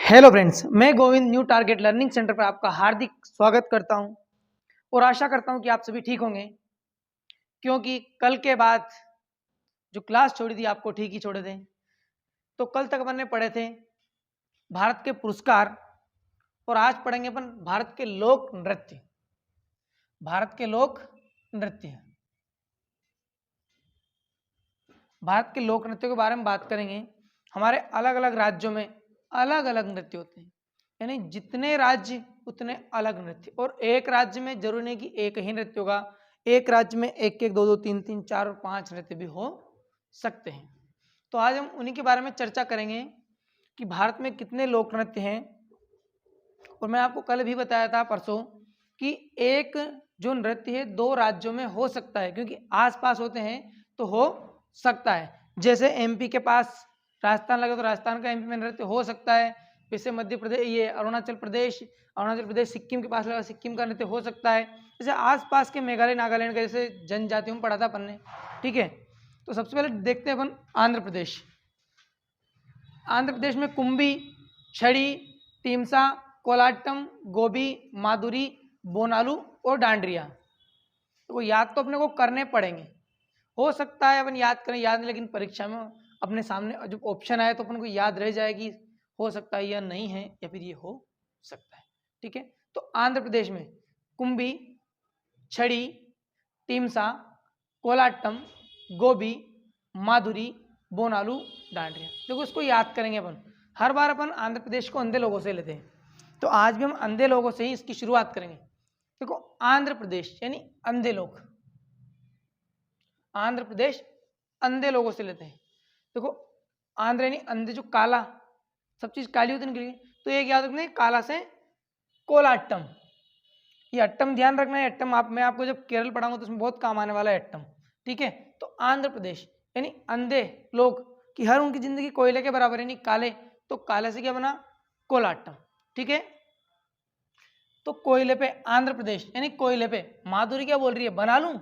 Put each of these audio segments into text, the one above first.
Hello friends, मैं Govind new target learning centre पर आपका हार्दिक स्वागत करता हूं और आशा करता हूं कि आप सभी ठीक होंगे। क्योंकि कल के बाद जो क्लास छोड़ी थी आपको ठीक ही छोड़े थे। तो कल तक अपन ने पढ़े थे भारत के पुरस्कार और आज पढ़ेंगे अपन भारत के लोक नृत्य। भारत के लोक नृत्य, भारत के लोक नृत्यों के बारे में बात करेंगे। हमारे अलग अलग राज्यों में अलग अलग नृत्य होते हैं, यानी जितने राज्य उतने अलग नृत्य। और एक राज्य में जरूरी नहीं कि एक ही नृत्य होगा, एक राज्य में एक एक दो दो तीन तीन चार और पांच नृत्य भी हो सकते हैं। तो आज हम उन्हीं के बारे में चर्चा करेंगे कि भारत में कितने लोक नृत्य हैं। और मैं आपको कल भी बताया था परसों कि एक जो नृत्य है दो राज्यों में हो सकता है, क्योंकि आसपास होते हैं तो हो सकता है। जैसे एमपी के पास राजस्थान लगे तो राजस्थान का एमपी में नृत्य हो सकता है। जैसे मध्य प्रदेश, ये अरुणाचल प्रदेश सिक्किम के पास लगा, सिक्किम का नृत्य हो सकता है। जैसे आसपास के मेघालय नागालैंड का जैसे जनजातियों में पढ़ा था अपन ने, ठीक है। तो सबसे पहले देखते हैं अपन आंध्र प्रदेश। आंध्र प्रदेश में कुंभी, छड़ी, टीमसा, कोलाटम, गोबी, माधुरी, बोनालू और डांडरिया। तो याद तो अपने को करने पड़ेंगे। हो सकता है अपन याद करें, याद नहीं, लेकिन परीक्षा में अपने सामने जब ऑप्शन आए तो अपन को याद रह जाएगी, हो सकता है या नहीं है या फिर ये हो सकता है, ठीक है। तो आंध्र प्रदेश में कुंभी, छड़ी, टीमसा, कोलाटम, गोबी, माधुरी, बोनालू, डांडरिया। देखो इसको याद करेंगे अपन। हर बार अपन आंध्र प्रदेश को अंधे लोगों से लेते हैं, तो आज भी हम अंधे लोगों से ही इसकी शुरुआत करेंगे। देखो आंध्र प्रदेश यानी अंधे लोग, आंध्र प्रदेश अंधे लोगों से लेते हैं। देखो आंध्र यानी अंधे, जो काला, सब चीज काली होती है, तो एक याद रखना है, काला से कोलाटम। ये अट्टम ध्यान रखना है। अट्टम मैं आपको जब केरल पढ़ाऊंगा तो उसमें बहुत काम आने वाला है अट्टम, ठीक है। तो आंध्र प्रदेश यानी अंधे लोग कि हर उनकी जिंदगी कोयले के बराबर यानी काले, तो काले से क्या बना, कोलाटम, ठीक है। तो कोयले पे आंध्र प्रदेश यानी कोयले पे। माधुरी क्या बोल रही है, बना लूं।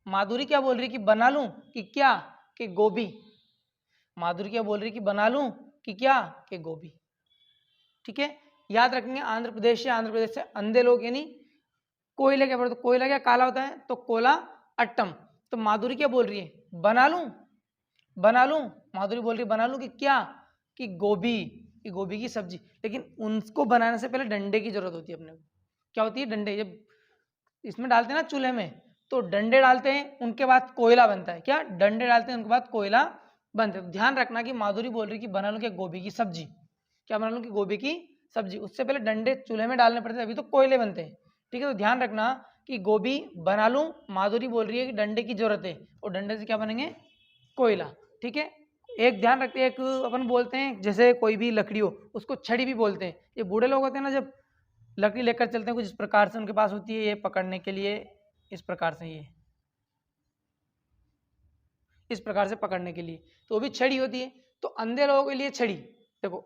माधुरी क्या बोल रही है कि बना लूं कि क्या, कि गोभी। माधुरी क्या बोल रही है कि बना लूं कि क्या, कि गोभी, ठीक है। याद रखेंगे आंध्र प्रदेश से अंधे लोग यानी कोयले के, तो कोयला क्या काला होता है, तो कोला अट्टम। तो माधुरी क्या बोल रही है, बना लूं, बना लूं। माधुरी बोल रही है बना लूं कि क्या, कि गोभी, कि गोभी की सब्जी। लेकिन उनको बनाने से पहले डंडे की जरूरत होती है अपने को। क्या होती है, डंडे। जब इसमें डालते हैं ना चूल्हे में, तो डंडे डालते हैं, उनके बाद कोयला बनता है। क्या, डंडे डालते हैं, उनके बाद कोयला बनता है। तो ध्यान रखना कि माधुरी बोल रही कि बना लूं क्या, गोभी की सब्जी। क्या बना लूं कि गोभी की सब्जी। उससे पहले डंडे चूल्हे में डालने पड़ते हैं, अभी तो कोयले बनते हैं, ठीक है। तो ध्यान रखना कि गोभी बना लूं, माधुरी बोल रही है कि डंडे की जरूरत है, और डंडे से क्या बनेंगे, कोयला, ठीक है। एक ध्यान रखते हैं, एक अपन बोलते हैं जैसे कोई भी लकड़ी हो उसको छड़ी भी बोलते हैं। ये बूढ़े लोग होते हैं ना, जब लकड़ी लेकर चलते हैं कुछ इस प्रकार से उनके पास होती है, ये पकड़ने के लिए इस प्रकार से, ये इस प्रकार से पकड़ने के लिए, तो वो भी छड़ी होती है। तो अंधे लोगों के लिए छड़ी देखो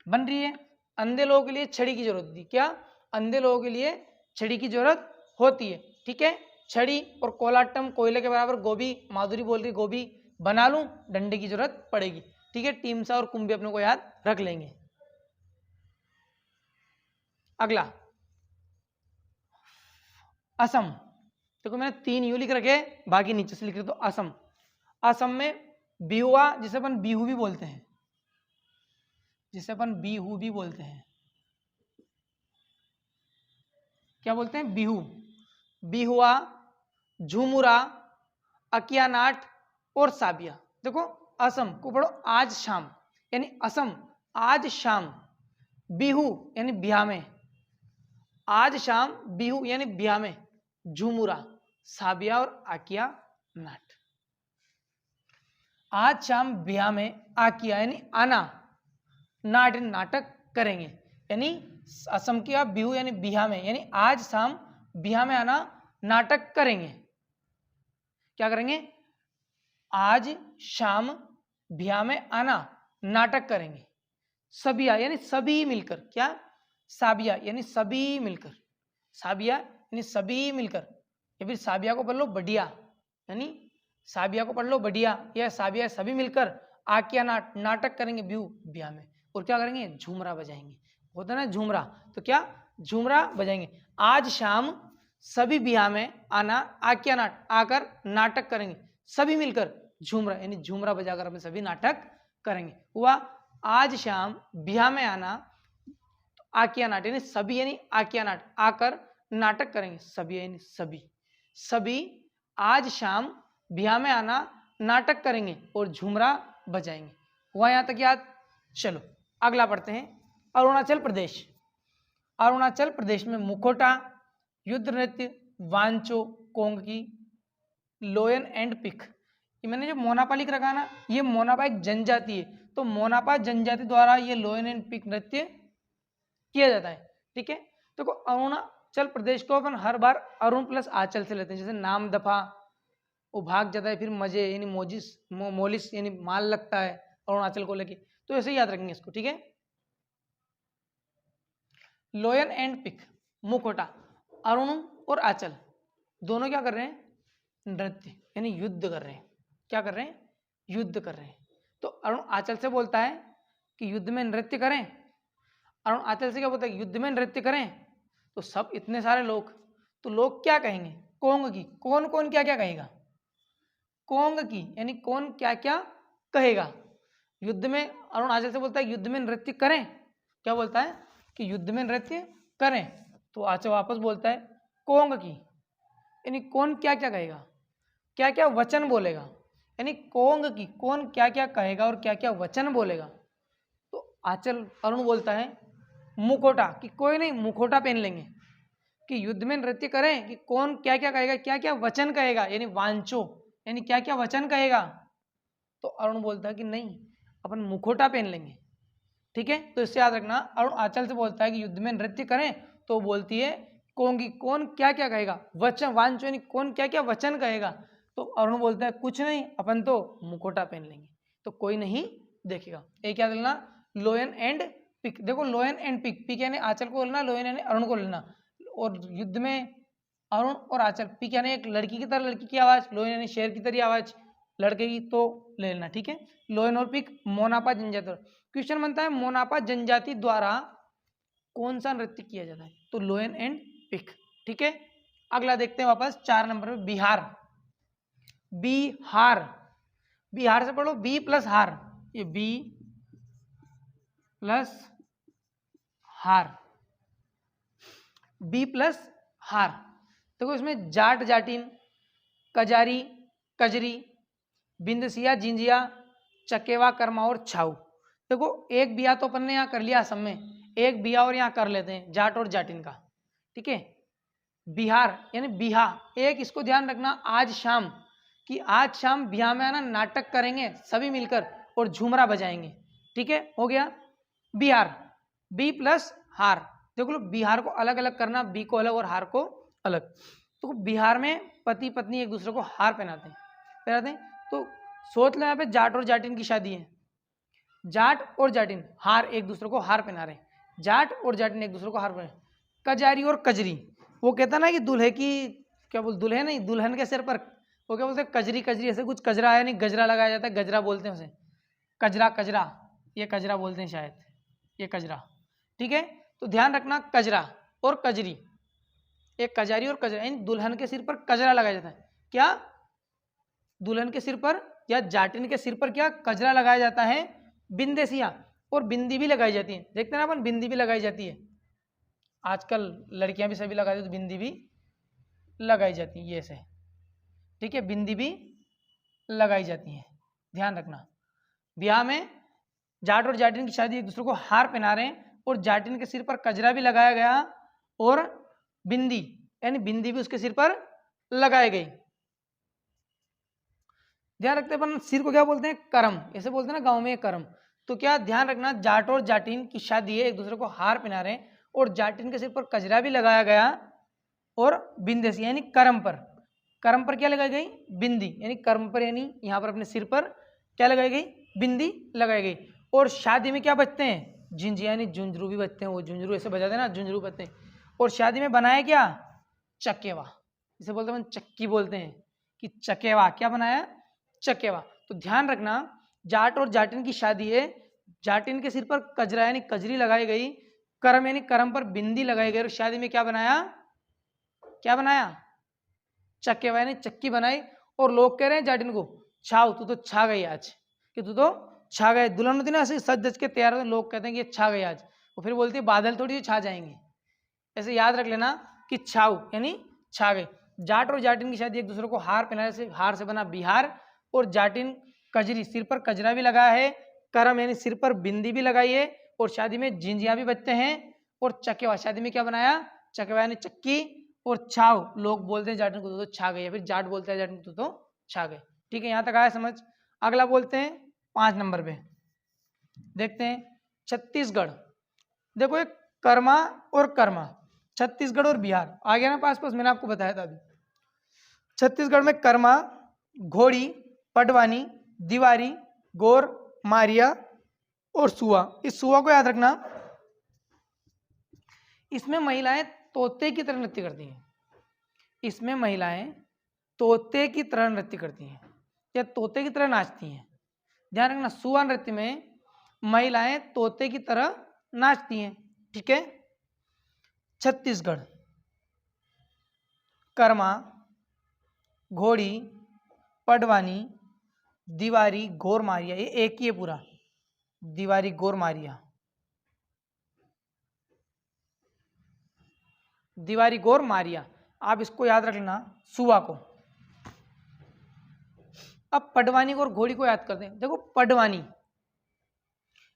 बन रही है। अंधे लोगों के लिए छड़ी की जरूरत होती है। क्या, अंधे लोगों के लिए छड़ी की जरूरत होती है, ठीक है। छड़ी और कोलाटम कोयले के बराबर, गोभी, माधुरी बोल रही गोभी बना लूं, डंडे की जरूरत पड़ेगी, ठीक है। टीमसा और कुंभी अपने को याद रख लेंगे। अगला असम। देखो मैंने 3 यू लिख रखे, बाकी नीचे से लिख रहे। तो असम, असम में बिहुआ, जिसे अपन बिहू भी बोलते हैं, जिसे अपन बिहू भी बोलते हैं। क्या बोलते हैं, बिहू, बिहुआ, झुमुरा, अकियानाट और साबिया। देखो असम को पढ़ो आज शाम, यानी असम आज शाम, बिहू यानी बिहा में, आज शाम बिहू यानी बिहा में, झुमुरा, साबिया और आकिया नाट। आज शाम बिहा में, आकिया यानी आना, नाट नाटक करेंगे। यानी असम की आप बिहू यानी बिहा में, यानी आज शाम बिहा में आना, नाटक करेंगे। क्या करेंगे, आज शाम बिहा में आना, नाटक करेंगे। सबिया यानी सभी मिलकर, क्या, साबिया यानी सभी मिलकर, साबिया यानी सभी मिलकर, या फिर साबिया को पढ़ लो बढ़िया, यानी साबिया को पढ़ लो बढ़िया, या साबिया सभी मिलकर आकिया नाटक करेंगे बिहू बिहा में। और क्या करेंगे, झूमरा बजाएंगे। होता है ना झूमरा, तो क्या झूमरा बजाएंगे। आज शाम सभी ब्याह में आना, आकर नाटक करेंगे, सभी मिलकर झूमरा यानी झूमरा बजाकर अपने सभी नाटक करेंगे। हुआ आज शाम ब्याह में आना, आकिया नाट यानी सभी यानी आकिया नाट, आकर नाटक करेंगे, सभी यानी सभी, सभी आज शाम ब्याह में आना, नाटक करेंगे और झूमरा बजाएंगे। हुआ यहाँ तक याद। चलो अगला पढ़ते हैं। अरुणाचल प्रदेश। अरुणाचल प्रदेश में मुखोटा, युद्ध नृत्य, वांचो, कोंगकी, लोयन एंड पिक। ये मैंने जो मोनापा लिख रखा ना, ये मोनापा एक जनजाति है, तो मोनापा जनजाति द्वारा ये लोयन एंड पिक नृत्य किया जाता है। ठीक है, तो अरुणाचल प्रदेश को अपन हर बार अरुण प्लस आंचल से लेते हैं। जैसे नाम दफा वो भाग जाता है, फिर मजे यानी मोजिस मोलिस यानी माल लगता है अरुणाचल को लेके, तो ऐसे याद रखेंगे इसको। ठीक है, लोयन एंड पिक, मुखोटा, अरुण और आंचल दोनों क्या कर रहे हैं, नृत्य यानी युद्ध कर रहे हैं। क्या कर रहे हैं, युद्ध कर रहे हैं। तो अरुण आंचल से बोलता है कि युद्ध में नृत्य करें, अरुण आंचल से क्या बोलता है, युद्ध में नृत्य करें। तो सब इतने सारे लोग, तो लोग क्या कहेंगे, कोंग की, कौन कौन क्या क्या कहेगा, कोंग की यानी कौन क्या क्या कहेगा। युद्ध में अरुण आंचल से बोलता है युद्ध में नृत्य करें, क्या बोलता है कि युद्ध में नृत्य करें। तो आंचल वापस बोलता है कोंग की यानी कौन क्या क्या कहेगा, क्या क्या वचन बोलेगा, यानी कोंग की कौन क्या क्या कहेगा और क्या क्या वचन बोलेगा। तो आंचल अरुण बोलता है मुखोटा, कि कोई नहीं मुखोटा पहन लेंगे, कि युद्ध में नृत्य करें कि कौन क्या क्या कहेगा, क्या क्या वचन कहेगा, यानी वांचो यानी क्या क्या वचन कहेगा। तो अरुण बोलता है कि नहीं अपन मुखोटा पहन लेंगे। ठीक है, तो इससे याद रखना, अरुण आंचल से बोलता है कि युद्ध में नृत्य करें, तो बोलती है कोंगी कौन क्या क्या कहेगा, वचन वांचो यानी कौन क्या क्या वचन कहेगा। तो अरुण बोलता है कुछ नहीं अपन तो मुखोटा पहन लेंगे, तो कोई नहीं देखेगा। एक क्या लेना, लोयन एंड पिक। देखो लोयन एंड पिक, पिक यानी आंचल को लेना, लोयन यानी अरुण को लेना। और युद्ध में अरुण और आंचल, पिक यानी एक लड़की की तरह लड़की की आवाज, लोयन यानी शेर की तरह आवाज लड़के की, तो ले लेना। ठीक है, लोयन और पिक मोनापा जनजाति। क्वेश्चन बनता है मोनापा जनजाति द्वारा कौन सा नृत्य किया जाता है, तो लोयन एंड पिक। ठीक है, अगला देखते हैं वापस 4 नंबर में बिहार। बिहार, बिहार से पढ़ो बी प्लस हार, ये बी प्लस हार, बी प्लस हार। देखो इसमें जाट जाटिन, कजारी कजरी, बिंदसिया जिंजिया, चकेवा कर्मा और छाऊ। देखो एक बिया तो अपन ने यहाँ कर लिया असम में, एक बिया और यहाँ कर लेते हैं जाट और जाटिन का। ठीक है, बिहार यानी बिहा, एक इसको ध्यान रखना आज शाम, कि आज शाम बिहार में आना, नाटक करेंगे सभी मिलकर और झूमरा बजाएंगे। ठीक है, हो गया बिहार, बी प्लस हार। देखो लो बिहार को अलग अलग करना, बी को अलग और हार को अलग। तो बिहार में पति पत्नी एक दूसरे को हार पहनाते हैं। तो सोच लो यहाँ पे जाट और जाटिन की शादी है, जाट और जाटिन हार एक दूसरे को हार पहना रहे हैं, जाट और जाटिन एक दूसरे को हार पहना। कजारी और कजरी, वो कहता ना कि दूल्हे की क्या बोल, दूल्हे नहीं दुल्हन के सिर पर वो क्या बोलते हैं, कजरी कजरी, ऐसे कुछ कजरा है नहीं, गजरा लगाया जाता है, गजरा बोलते हैं उसे, कजरा कजरा, ये कजरा बोलते हैं शायद, ये कजरा। ठीक है, तो ध्यान रखना कजरा और कजरी, एक कजारी और कजरा, यानी दुल्हन के सिर पर कजरा लगाया जाता है। क्या दुल्हन के सिर पर या जाटिन के सिर पर क्या कजरा लगाया जाता है, बिंदेसिया, और बिंदी भी लगाई जाती है। देखते हैं ना अपन, बिंदी भी लगाई जाती है आजकल, लड़कियां भी सभी लगाती है, तो बिंदी भी लगाई जाती है, ये ऐसे। ठीक है, बिंदी भी लगाई जाती है, ध्यान रखना। ब्याह में जाट और जाटिन की शादी, एक दूसरे को हार पहना रहे हैं और जाटिन के सिर पर कजरा भी लगाया गया और बिंदी यानी बिंदी भी उसके सिर पर लगाई गई। ध्यान रखते हैं अपन, सिर को क्या बोलते हैं, करम, ऐसे बोलते हैं ना गांव में करम। तो क्या ध्यान रखना, जाट और जाटिन की शादी है, एक दूसरे को हार पहना रहे हैं और जाटिन के सिर पर कजरा भी लगाया गया और बिंदेसी यानी करम पर, कर्म पर क्या लगाई गई, बिंदी, यानी कर्म पर यानी यहाँ पर अपने सिर पर क्या लगाई गई, बिंदी लगाई गई। और शादी में क्या बजते हैं, झिंझिया यानी झुंझरू भी बजते हैं, वो झुंझरू ऐसे बजाते हैं ना, झुंझरू बजते हैं। और शादी में बनाया क्या, चकेवा, इसे बोलते हैं चक्की बोलते हैं, कि चकेवा क्या बनाया, चकेवा। तो ध्यान रखना, जाट और जाटिन की शादी है, जाटिन के सिर पर कजरा यानी कजरी लगाई गई, करम यानी करम पर बिंदी लगाई गई, और शादी में क्या बनाया, क्या बनाया, चक्केवा यानी चक्की बनाई। और लोग कह रहे हैं जाटिन को, छाव तू तो छा गई आज, कि तू तो छा गए। दुल्हन होती ना ऐसे सज धज के तैयार होते, लोग कहते हैं कि ये छा गई आज, वो फिर बोलती है बादल थोड़ी छा जाएंगे। ऐसे याद रख लेना कि छाव यानी छा गई। जाट और जाटिन की शादी एक दूसरे को हार पहनाने से, हार से बना बिहार। और जाटिन कजरी, सिर पर कजरा भी लगाया है, करम यानी सिर पर बिंदी भी लगाई है, और शादी में झिंझिया भी बजते हैं। और चकेवा, शादी में क्या बनाया, चकेवा यानी चक्की। और छाव, लोग बोलते हैं जाटिन को तो छा गई, या फिर जाट बोलते हैं जाटिन को तो छा गए। ठीक है, यहाँ तक आया समझ। अगला बोलते हैं 5 नंबर पे, देखते हैं छत्तीसगढ़। देखो एक कर्मा और कर्मा, छत्तीसगढ़ और बिहार आ गया ना पास पास, मैंने आपको बताया था अभी। छत्तीसगढ़ में कर्मा, घोड़ी, पटवानी, दीवारी, गोर, मारिया और सुआ। इस सुआ को याद रखना, इसमें महिलाएं तोते की तरह नृत्य करती हैं। इसमें महिलाएं तोते की तरह नृत्य करती हैं या तोते की तरह नाचती हैं। ध्यान रखना, सुआ नृत्य में महिलाएं तोते की तरह नाचती हैं। ठीक है, छत्तीसगढ़ कर्मा, घोड़ी, पडवानी, दीवारी, गोर मारिया, ये एक ही है पूरा, दीवारी गोर मारिया, दीवारी गोर मारिया। आप इसको याद रख लेना, सुआ को। अब पडवानी को और घोड़ी को याद करते हैं। देखो पडवानी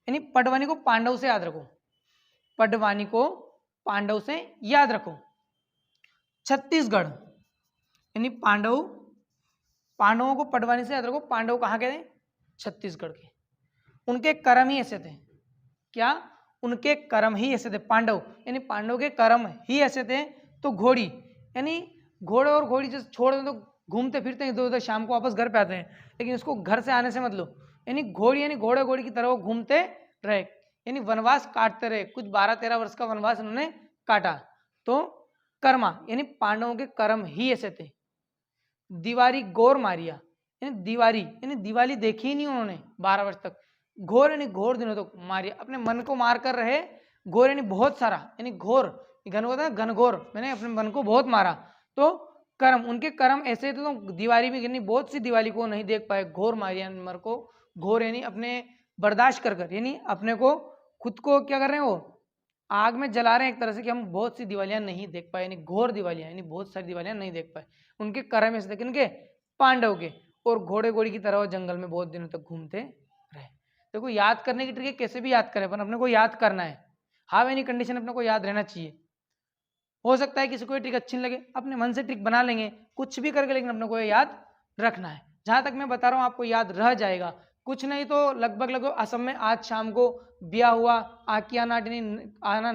यानी पडवानी को पांडव से याद रखो, पडवानी को पांडव से याद रखो। छत्तीसगढ़ यानी पांडव, पांडवों को पडवानी से याद रखो। पांडव कहाँ के थे, छत्तीसगढ़ के। उनके कर्म ही ऐसे थे, क्या, उनके कर्म ही ऐसे थे। पांडव यानी पांडव के कर्म ही ऐसे थे। तो घोड़ी यानी घोड़े और घोड़ी जैसे छोड़ दें तो घूमते फिरते हैं इधर उधर, शाम को वापस घर पे आते हैं, लेकिन इसको घर से आने से मत लो। यानी घोड़ी यानी घोड़े घोड़ी की तरह वो घूमते रहे, यानी वनवास काटते रहे। कुछ 12-13 वर्ष का वनवास उन्होंने काटा। तो कर्मा यानी पांडवों के कर्म ही ऐसे थे। दीवारी गोर मारिया यानी दीवारी यानी दिवाली देखी ही नहीं उन्होंने 12 वर्ष तक। घोर यानी घोर दिनों तक मारिया, अपने मन को मार कर रहे। घोर यानी बहुत सारा, यानी घोर घन होता है घनघोर, मैंने अपने मन को बहुत मारा। तो कर्म, उनके कर्म ऐसे थे तो दिवाली में यानी बहुत सी दिवाली को नहीं देख पाए। घोर मारिया मर को, घोर यानी अपने बर्दाश्त कर कर, यानी अपने को खुद को क्या कर रहे हैं, वो आग में जला रहे हैं एक तरह से, कि हम बहुत सी दिवालियां नहीं देख पाए, यानी घोर दिवालियां यानी बहुत सारी दिवालियां नहीं देख पाए। उनके कर्म ऐसे थे, किनके, पांडव के। और घोड़े घोड़ी की तरह वो जंगल में बहुत दिनों तक घूमते रहे। देखो याद करने की ट्रिक है, कैसे भी याद करें, पर अपने को याद करना है। हाव एनी कंडीशन अपने को याद रहना चाहिए। हो सकता है किसी को ये ट्रिक अच्छी नहीं लगे, अपने मन से ट्रिक बना लेंगे कुछ भी करके, लेकिन अपने को ये याद रखना है। जहां तक मैं बता रहा हूँ आपको याद रह जाएगा। कुछ नहीं तो लगभग लगभग असम में आज शाम को ब्याह हुआ, आकिया नाटनी आना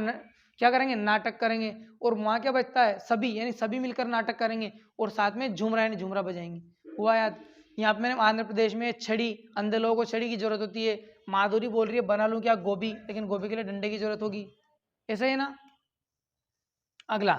क्या करेंगे, नाटक करेंगे। और वहाँ क्या बजता है, सभी यानी सभी मिलकर नाटक करेंगे, और साथ में झुमरा यानी झुमरा बजाएंगे। हुआ याद। यहाँ पे मैंने आंध्र प्रदेश में छड़ी, अंधे लोगों को छड़ी की जरूरत होती है। माधुरी बोल रही है बना लूं क्या गोभी, लेकिन गोभी के लिए डंडे की जरूरत होगी। ऐसा ही ना। अगला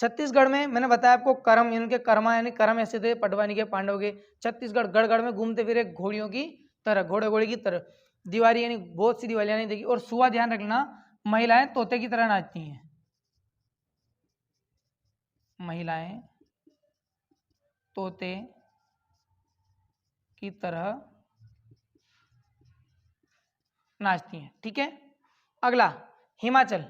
छत्तीसगढ़ में मैंने बताया आपको कर्म, इनके कर्मा यानी कर्म ऐसे थे पटवानी के, पांडव के। छत्तीसगढ़ गढ़गढ़ में घूमते फिरे घोड़ियों की तरह, घोड़े घोड़े की तरह। दीवारी यानी बहुत सी दिवालियां नहीं देखी। और सुआ ध्यान रखना, महिलाएं तोते की तरह नाचती हैं, महिलाएं तोते की तरह नाचती हैं। ठीक है, अगला हिमाचल,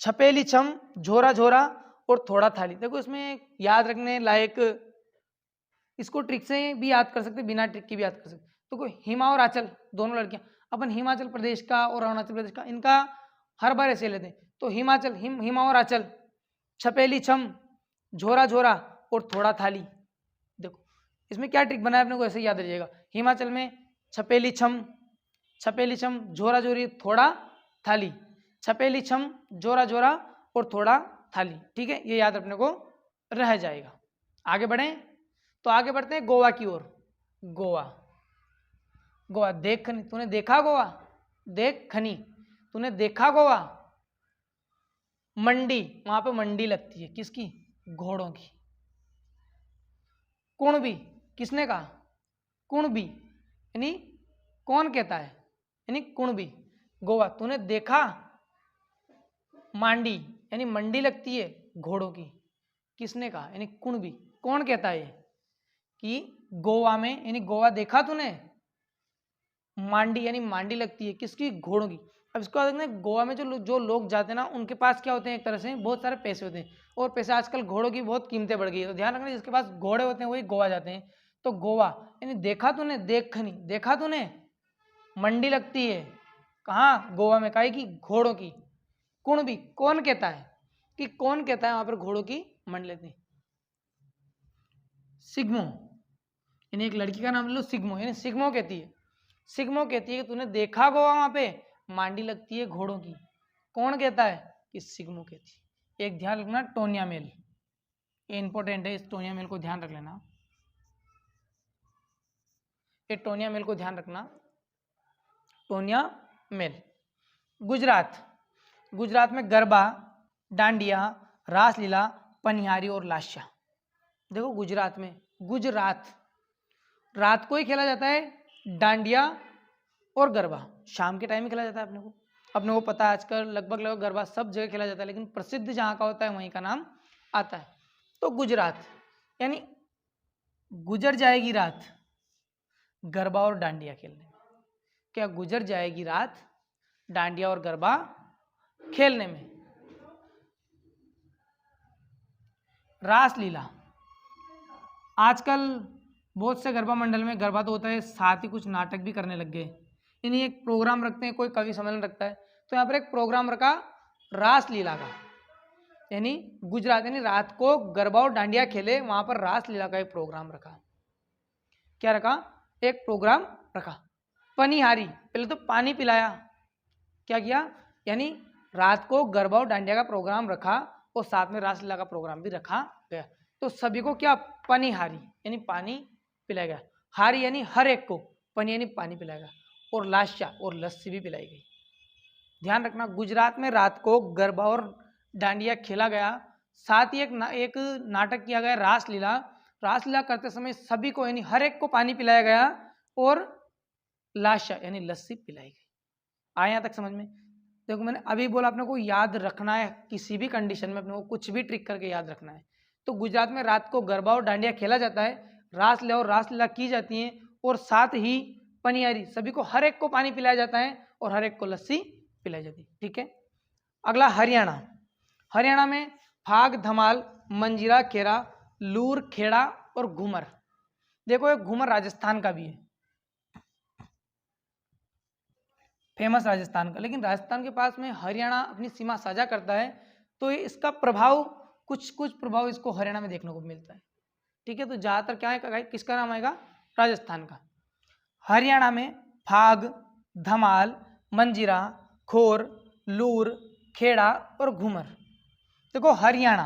छपेली छम, झोरा झोरा और थोड़ा थाली। देखो इसमें याद रखने लायक, इसको ट्रिक से भी याद कर सकते, बिना ट्रिक के भी याद कर सकते। तो कोई हिमा और आंचल दोनों लड़कियां, अपन हिमाचल प्रदेश का और अरुणाचल प्रदेश का, इनका हर बार ऐसे लेते हैं। तो हिमाचल हिमा और आंचल, छपेली छम, झोरा झोरा और थोड़ा थाली। देखो इसमें क्या ट्रिक बनाया अपने को, ऐसे याद रहिएगा। हिमाचल में छपेली छम, छपेली छम, झोरा झोरी, थोड़ा थाली, छपेली छम, जोरा जोरा और थोड़ा थाली। ठीक है, ये याद अपने को रह जाएगा। आगे बढ़ें, तो आगे बढ़ते हैं गोवा की ओर। गोवा, गोवा देख खनी, तूने देखा गोवा, देख खनी, तूने देखा गोवा। मंडी, वहां पे मंडी लगती है, किसकी, घोड़ों की। कुणबी, किसने कहा, कुणबी यानी कौन कहता है, यानी कुणबी। गोवा, तूने देखा मांडी यानी मंडी लगती है घोड़ों की, किसने कहा यानी कुणबी, कौन कहता है ये कि गोवा में यानी गोवा देखा तूने मांडी यानी मांडी लगती है किसकी, घोड़ों की। अब इसको देखना है, गोवा में जो लोग जाते हैं ना उनके पास क्या होते हैं, एक तरह से बहुत सारे पैसे होते हैं, और पैसे आजकल घोड़ों की बहुत कीमतें बढ़ गई है, तो ध्यान रखना जिसके पास घोड़े होते हैं वही गोवा जाते हैं। तो गोवा यानी देखा तूने, देखनी देखा तूने मंडी लगती है कहाँ, गोवा में, काहे की, घोड़ों की। कुणबी, कौन कहता है कि कौन कहता है वहां पर घोड़ों की मंडी लगती। सिग्मो यानी एक लड़की का नाम ले लो सिग्मो, यानी सिग्मो कहती है, सिग्मो कहती है कि तूने देखा गोवा वहां पे मांडी लगती है घोड़ों की, कौन कहता है कि सिग्मो कहती है। एक ध्यान रखना टोनिया मेल, ये इंपॉर्टेंट है, इस टोनिया मेल को ध्यान रख लेना, ये टोनिया मेल को ध्यान रखना, टोनिया मेल। गुजरात, गुजरात में गरबा, डांडिया, रासलीला, पनिहारी और लाशा। देखो गुजरात में, गुजरात रात को ही खेला जाता है डांडिया और गरबा, शाम के टाइम ही खेला जाता है। अपने को पता है आजकल लगभग गरबा सब जगह खेला जाता है, लेकिन प्रसिद्ध जहाँ का होता है वहीं का नाम आता है। तो गुजरात यानी गुजर जाएगी रात गरबा और डांडिया खेलने में, क्या गुजर जाएगी रात डांडिया और गरबा खेलने में। रासलीला, आजकल बहुत से गरबा मंडल में गरबा तो होता है, साथ ही कुछ नाटक भी करने लग गए, यानी एक प्रोग्राम रखते हैं, कोई कवि सम्मेलन रखता है, तो यहाँ पर एक प्रोग्राम रखा रासलीला का, यानी गुजरात यानी रात को गरबा और डांडिया खेले, वहां पर रासलीला का एक प्रोग्राम रखा। क्या रखा, एक प्रोग्राम रखा। पनिहारी, पहले तो पानी पिलाया, क्या किया, यानी रात को गरबा और डांडिया का प्रोग्राम रखा और साथ में रासलीला का प्रोग्राम भी रखा गया, तो सभी को क्या, पनिहारी यानी पानी पिलाया गया, हारी यानी हर एक को, पनी यानी पानी पिलाया गया, और लाशा और लस्सी भी पिलाई गई। ध्यान रखना गुजरात में रात को गरबा और डांडिया खेला गया, साथ ही एक नाटक किया गया रासलीला, रासलीला करते समय सभी को यानी हर एक को पानी पिलाया गया और लाशा यानी लस्सी पिलाई गई। आया यहाँ तक समझ में। देखो मैंने अभी बोला अपने को याद रखना है, किसी भी कंडीशन में अपने को कुछ भी ट्रिक करके याद रखना है। तो गुजरात में रात को गरबा और डांडिया खेला जाता है, रासलीला और रासलीला की जाती है, और साथ ही पनियारी, सभी को हर एक को पानी पिलाया जाता है और हर एक को लस्सी पिलाई जाती है। ठीक है, अगला हरियाणा। हरियाणा में फाग, धमाल, मंजीरा, खेरा, लूर, खेड़ा और घूमर। देखो एक घूमर राजस्थान का भी है, फेमस राजस्थान का, लेकिन राजस्थान के पास में हरियाणा अपनी सीमा साझा करता है, तो इसका प्रभाव कुछ प्रभाव इसको हरियाणा में देखने को मिलता है। ठीक है, तो ज्यादातर क्या है, किसका नाम आएगा, राजस्थान का। हरियाणा में फाग, धमाल, मंजीरा, खोर, लूर, खेड़ा और घूमर। देखो हरियाणा,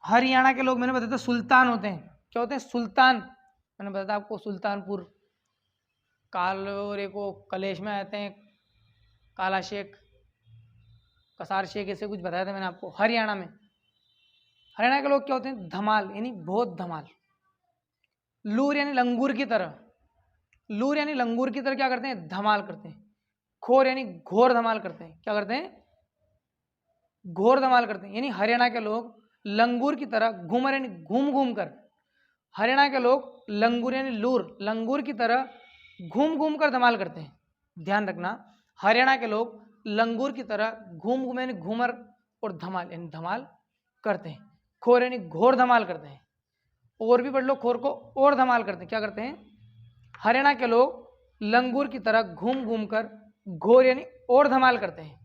हरियाणा के लोग मैंने बताया था सुल्तान होते हैं, क्या होते हैं, सुल्तान। मैंने बताया था आपको सुल्तानपुर, कालोरे को कलेश में आते हैं, काला शेख, कसार शेख, ऐसे कुछ बताया था मैंने आपको। हरियाणा में, हरियाणा के लोग क्या होते हैं, धमाल यानी बहुत धमाल, लूर यानी लंगूर की तरह, लूर यानी लंगूर की तरह क्या करते हैं, धमाल करते हैं। खोर यानी घोर धमाल करते हैं, क्या करते हैं, घोर धमाल करते हैं। यानी हरियाणा के लोग लंगूर की तरह, घूमर यानी घूम घूम कर, हरियाणा के लोग लंगूर यानी लूर, लंगूर की तरह घूम घूम कर धमाल करते हैं। ध्यान रखना, हरियाणा के लोग लंगूर की तरह घूम घूम यानी घूमर और धमाल यानी धमाल करते हैं। खोर यानी घोर धमाल करते हैं, और भी पढ़ लो, खोर को और धमाल करते हैं, क्या करते हैं, हरियाणा के लोग लंगूर की तरह घूम घूम कर घोर यानी और धमाल करते हैं।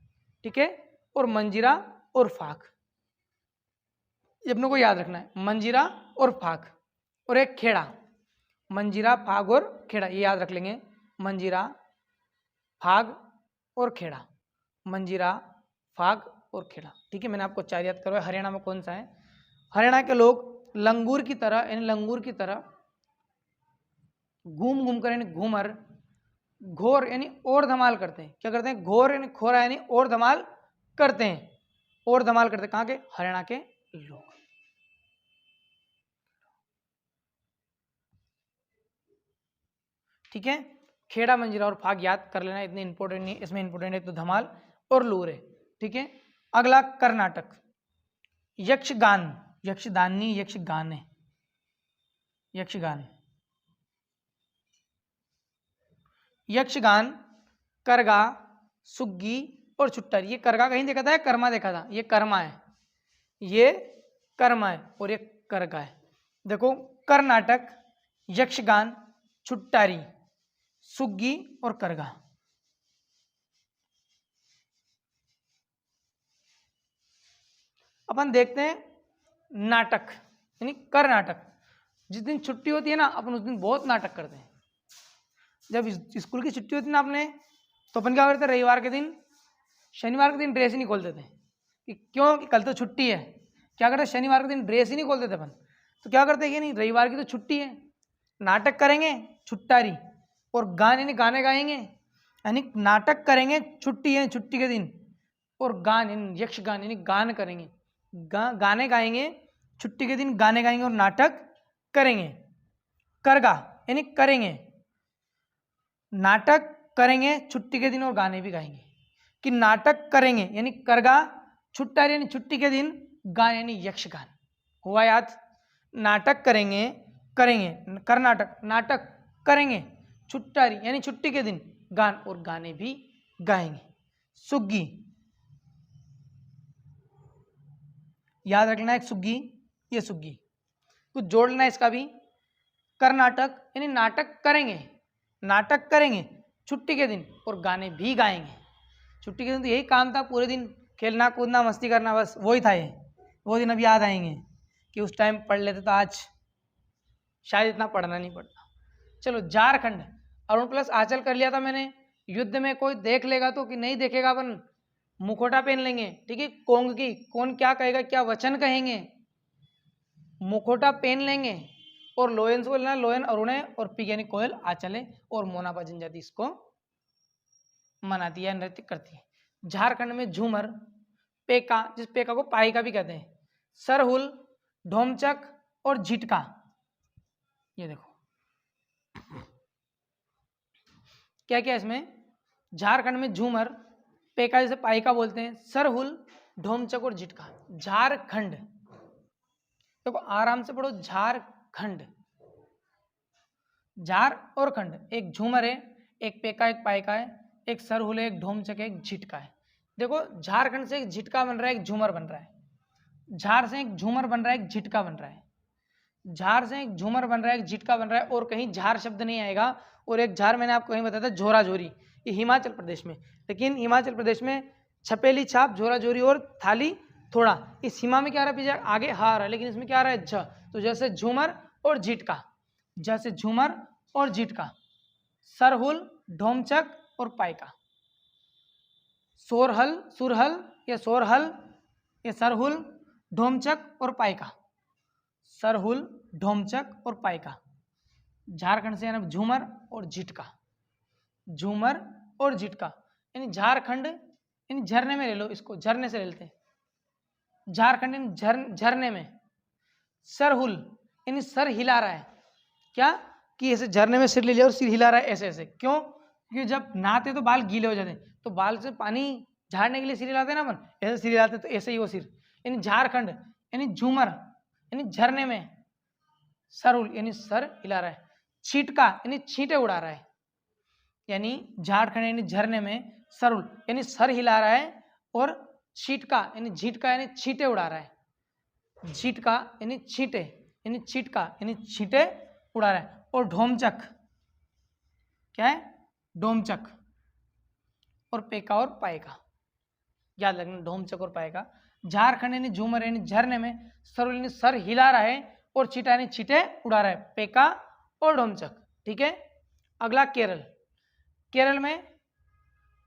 ठीक है, और मंजीरा और फाक, ये अपने को याद रखना है, मंजीरा और फाक, और एक खेड़ा, मंजीरा, फाग और खेड़ा, ये याद रख लेंगे, मंजीरा, फाग और खेड़ा, मंजीरा, फाग और खेड़ा। ठीक है, मैंने आपको 4 याद करवाया। हरियाणा में कौन सा है, हरियाणा के लोग लंगूर की तरह यानी लंगूर की तरह घूम घूम कर यानी घूमर, घोर यानी और धमाल करते हैं, क्या करते हैं, घोर यानी खोरा यानी और धमाल करते हैं, और धमाल करते हैं, कहाँ के, हरियाणा के लोग। ठीक है, खेड़ा मंजीरा और फाग याद कर लेना, इतने इंपॉर्टेंट नहीं, इसमें इंपॉर्टेंट है तो धमाल और लूर है। ठीक है, अगला कर्नाटक, यक्षगान, यक्षदान नहीं यक्षगान है, यक्षगान, यक्षगान, करगा, सुग्गी और छुट्टर। ये करगा कहीं देखा था या कर्मा देखा था? ये कर्मा है, ये कर्मा है और ये करगा है। देखो कर्नाटक, यक्षगान, छुट्टारी, सुग्गी और करगा। अपन देखते हैं नाटक यानी कर्नाटक। जिस दिन छुट्टी होती है ना अपन उस दिन बहुत नाटक करते हैं। जब स्कूल की छुट्टी होती है ना अपने, तो अपन क्या करते हैं, रविवार के दिन, शनिवार के दिन ड्रेस ही नहीं खोल देते कि क्यों, कि कल तो छुट्टी है। क्या करते हैं, शनिवार के दिन ड्रेस ही नहीं खोल देते अपन। तो क्या करते हैं कि नहीं, रविवार की तो छुट्टी है, नाटक करेंगे छुट्टारी और गाने गाने गाएंगे, यानी नाटक करेंगे, छुट्टी है छुट्टी के दिन, और गान यानी यक्षगान यानी गान करेंगे, गाने गाएंगे छुट्टी के दिन, गाने गाएंगे और नाटक करेंगे। करगा यानी करेंगे, नाटक करेंगे छुट्टी के दिन और गाने भी गाएंगे। कि नाटक करेंगे यानी करगा, छुट्टारी यानी छुट्टी के दिन, गान यानी यक्षगान। हुआ याद? नाटक करेंगे, करेंगे कर्नाटक, नाटक करेंगे, छुट्टारी यानी छुट्टी के दिन, गान और गाने भी गाएंगे। सुग्गी याद रखना, एक सुग्गी, ये सुग्गी, कुछ जोड़ लेना इसका भी। कर्नाटक यानी नाटक करेंगे, नाटक करेंगे छुट्टी के दिन और गाने भी गाएंगे। छुट्टी के दिन तो यही काम था, पूरे दिन खेलना कूदना मस्ती करना, बस वही था ये। वो दिन अब याद आएंगे कि उस टाइम पढ़ लेते तो आज शायद इतना पढ़ना नहीं पड़ता। चलो झारखंड, अरुण प्लस आंचल कर लिया था मैंने। युद्ध में कोई देख लेगा तो, कि नहीं देखेगा अपन मुखोटा पहन लेंगे। ठीक है, कोंग की कौन क्या कहेगा, क्या वचन कहेंगे, मुखोटा पहन लेंगे। और लोयन से बोलना, लोयन अरुण है और पी यानी कोयल आंचल है, और मोनापा जनजाति इसको मनाती है, नृत्य करती है। झारखंड में झूमर, पेका, जिस पेका को पाइका भी कहते हैं, सरहुल, ढोमचक और झिटका। ये देखो क्या क्या इसमें, झारखंड में झूमर, पेका जिसे पाइका बोलते हैं, सरहुल, ढोमचक और झिटका। झारखंड, देखो आराम से पढ़ो, झारखंड, झार और खंड, एक झूमर है, एक पेका, एक पाइका है, एक सरहुल है, एक ढोमचक है, एक झिटका है। देखो झारखंड से एक झिटका बन रहा है, एक झूमर बन रहा है। झार से एक झूमर बन रहा है, एक झिटका बन रहा है। झार से एक झूमर बन रहा है, एक झिटका बन रहा है, और कहीं झार शब्द नहीं आएगा। और एक झार मैंने आपको कहीं बताया था, झोरा झोरी, ये हिमाचल प्रदेश में। लेकिन हिमाचल प्रदेश में छपेली छाप, झोरा झोरी और थाली थोड़ा, इस हिमा में क्या आ रहा है पीछे आगे हा रहा है, लेकिन इसमें क्या आ रहा है झ। तो जैसे झूमर और झिटका, जैसे झूमर और झिटका, सरहुल, ढोमचक और पाइका। सोरहल, सुरहल या सोरहल, ये सरहुल, ढोमचक और पाइका, सरहुल, ढोमचक और पाइका। झारखंड से यानी झूमर और झिटका, झूमर और झिटका, यानी झारखंड यानी झरने में ले लो इसको, झरने से ले लेते हैं। झारखंड यानी झरने में। सरहुल यानी सर हिला रहा है, क्या कि ऐसे झरने में सिर ले लिया और सिर हिला रहा है ऐसे ऐसे। क्यों? क्योंकि जब नहाते तो बाल गीले हो जाते हैं, तो बाल से पानी झाड़ने के लिए सिर हिलाते हैं ना अपन, ऐसे सिर हिलाते तो ऐसे ही वो सिर। यानी झारखंड यानी झूमर यानी झरने में, सरहुल यानी सर हिला रहा है, छीटका यानी छींटे उड़ा रहा है। यानी झारखंड यानी झरने में, सरहुल यानी सर हिला रहा है, और छीटका यानी झीटका यानी छींटे उड़ा रहा है। झीटका यानी छींटे यानी छीटका यानी छींटे उड़ा रहा है। और ढोमचक क्या है, डोमचक, और पेका और पाएका, याद रखना ढोमचक और पाएका। झारखंड यानी झूमर यानी झरने में, सरहुल यानी सर हिला रहा है, और छीटा यानी छींटे उड़ा रहा है, पेका और ढोमचक। ठीक है, अगला केरल। केरल में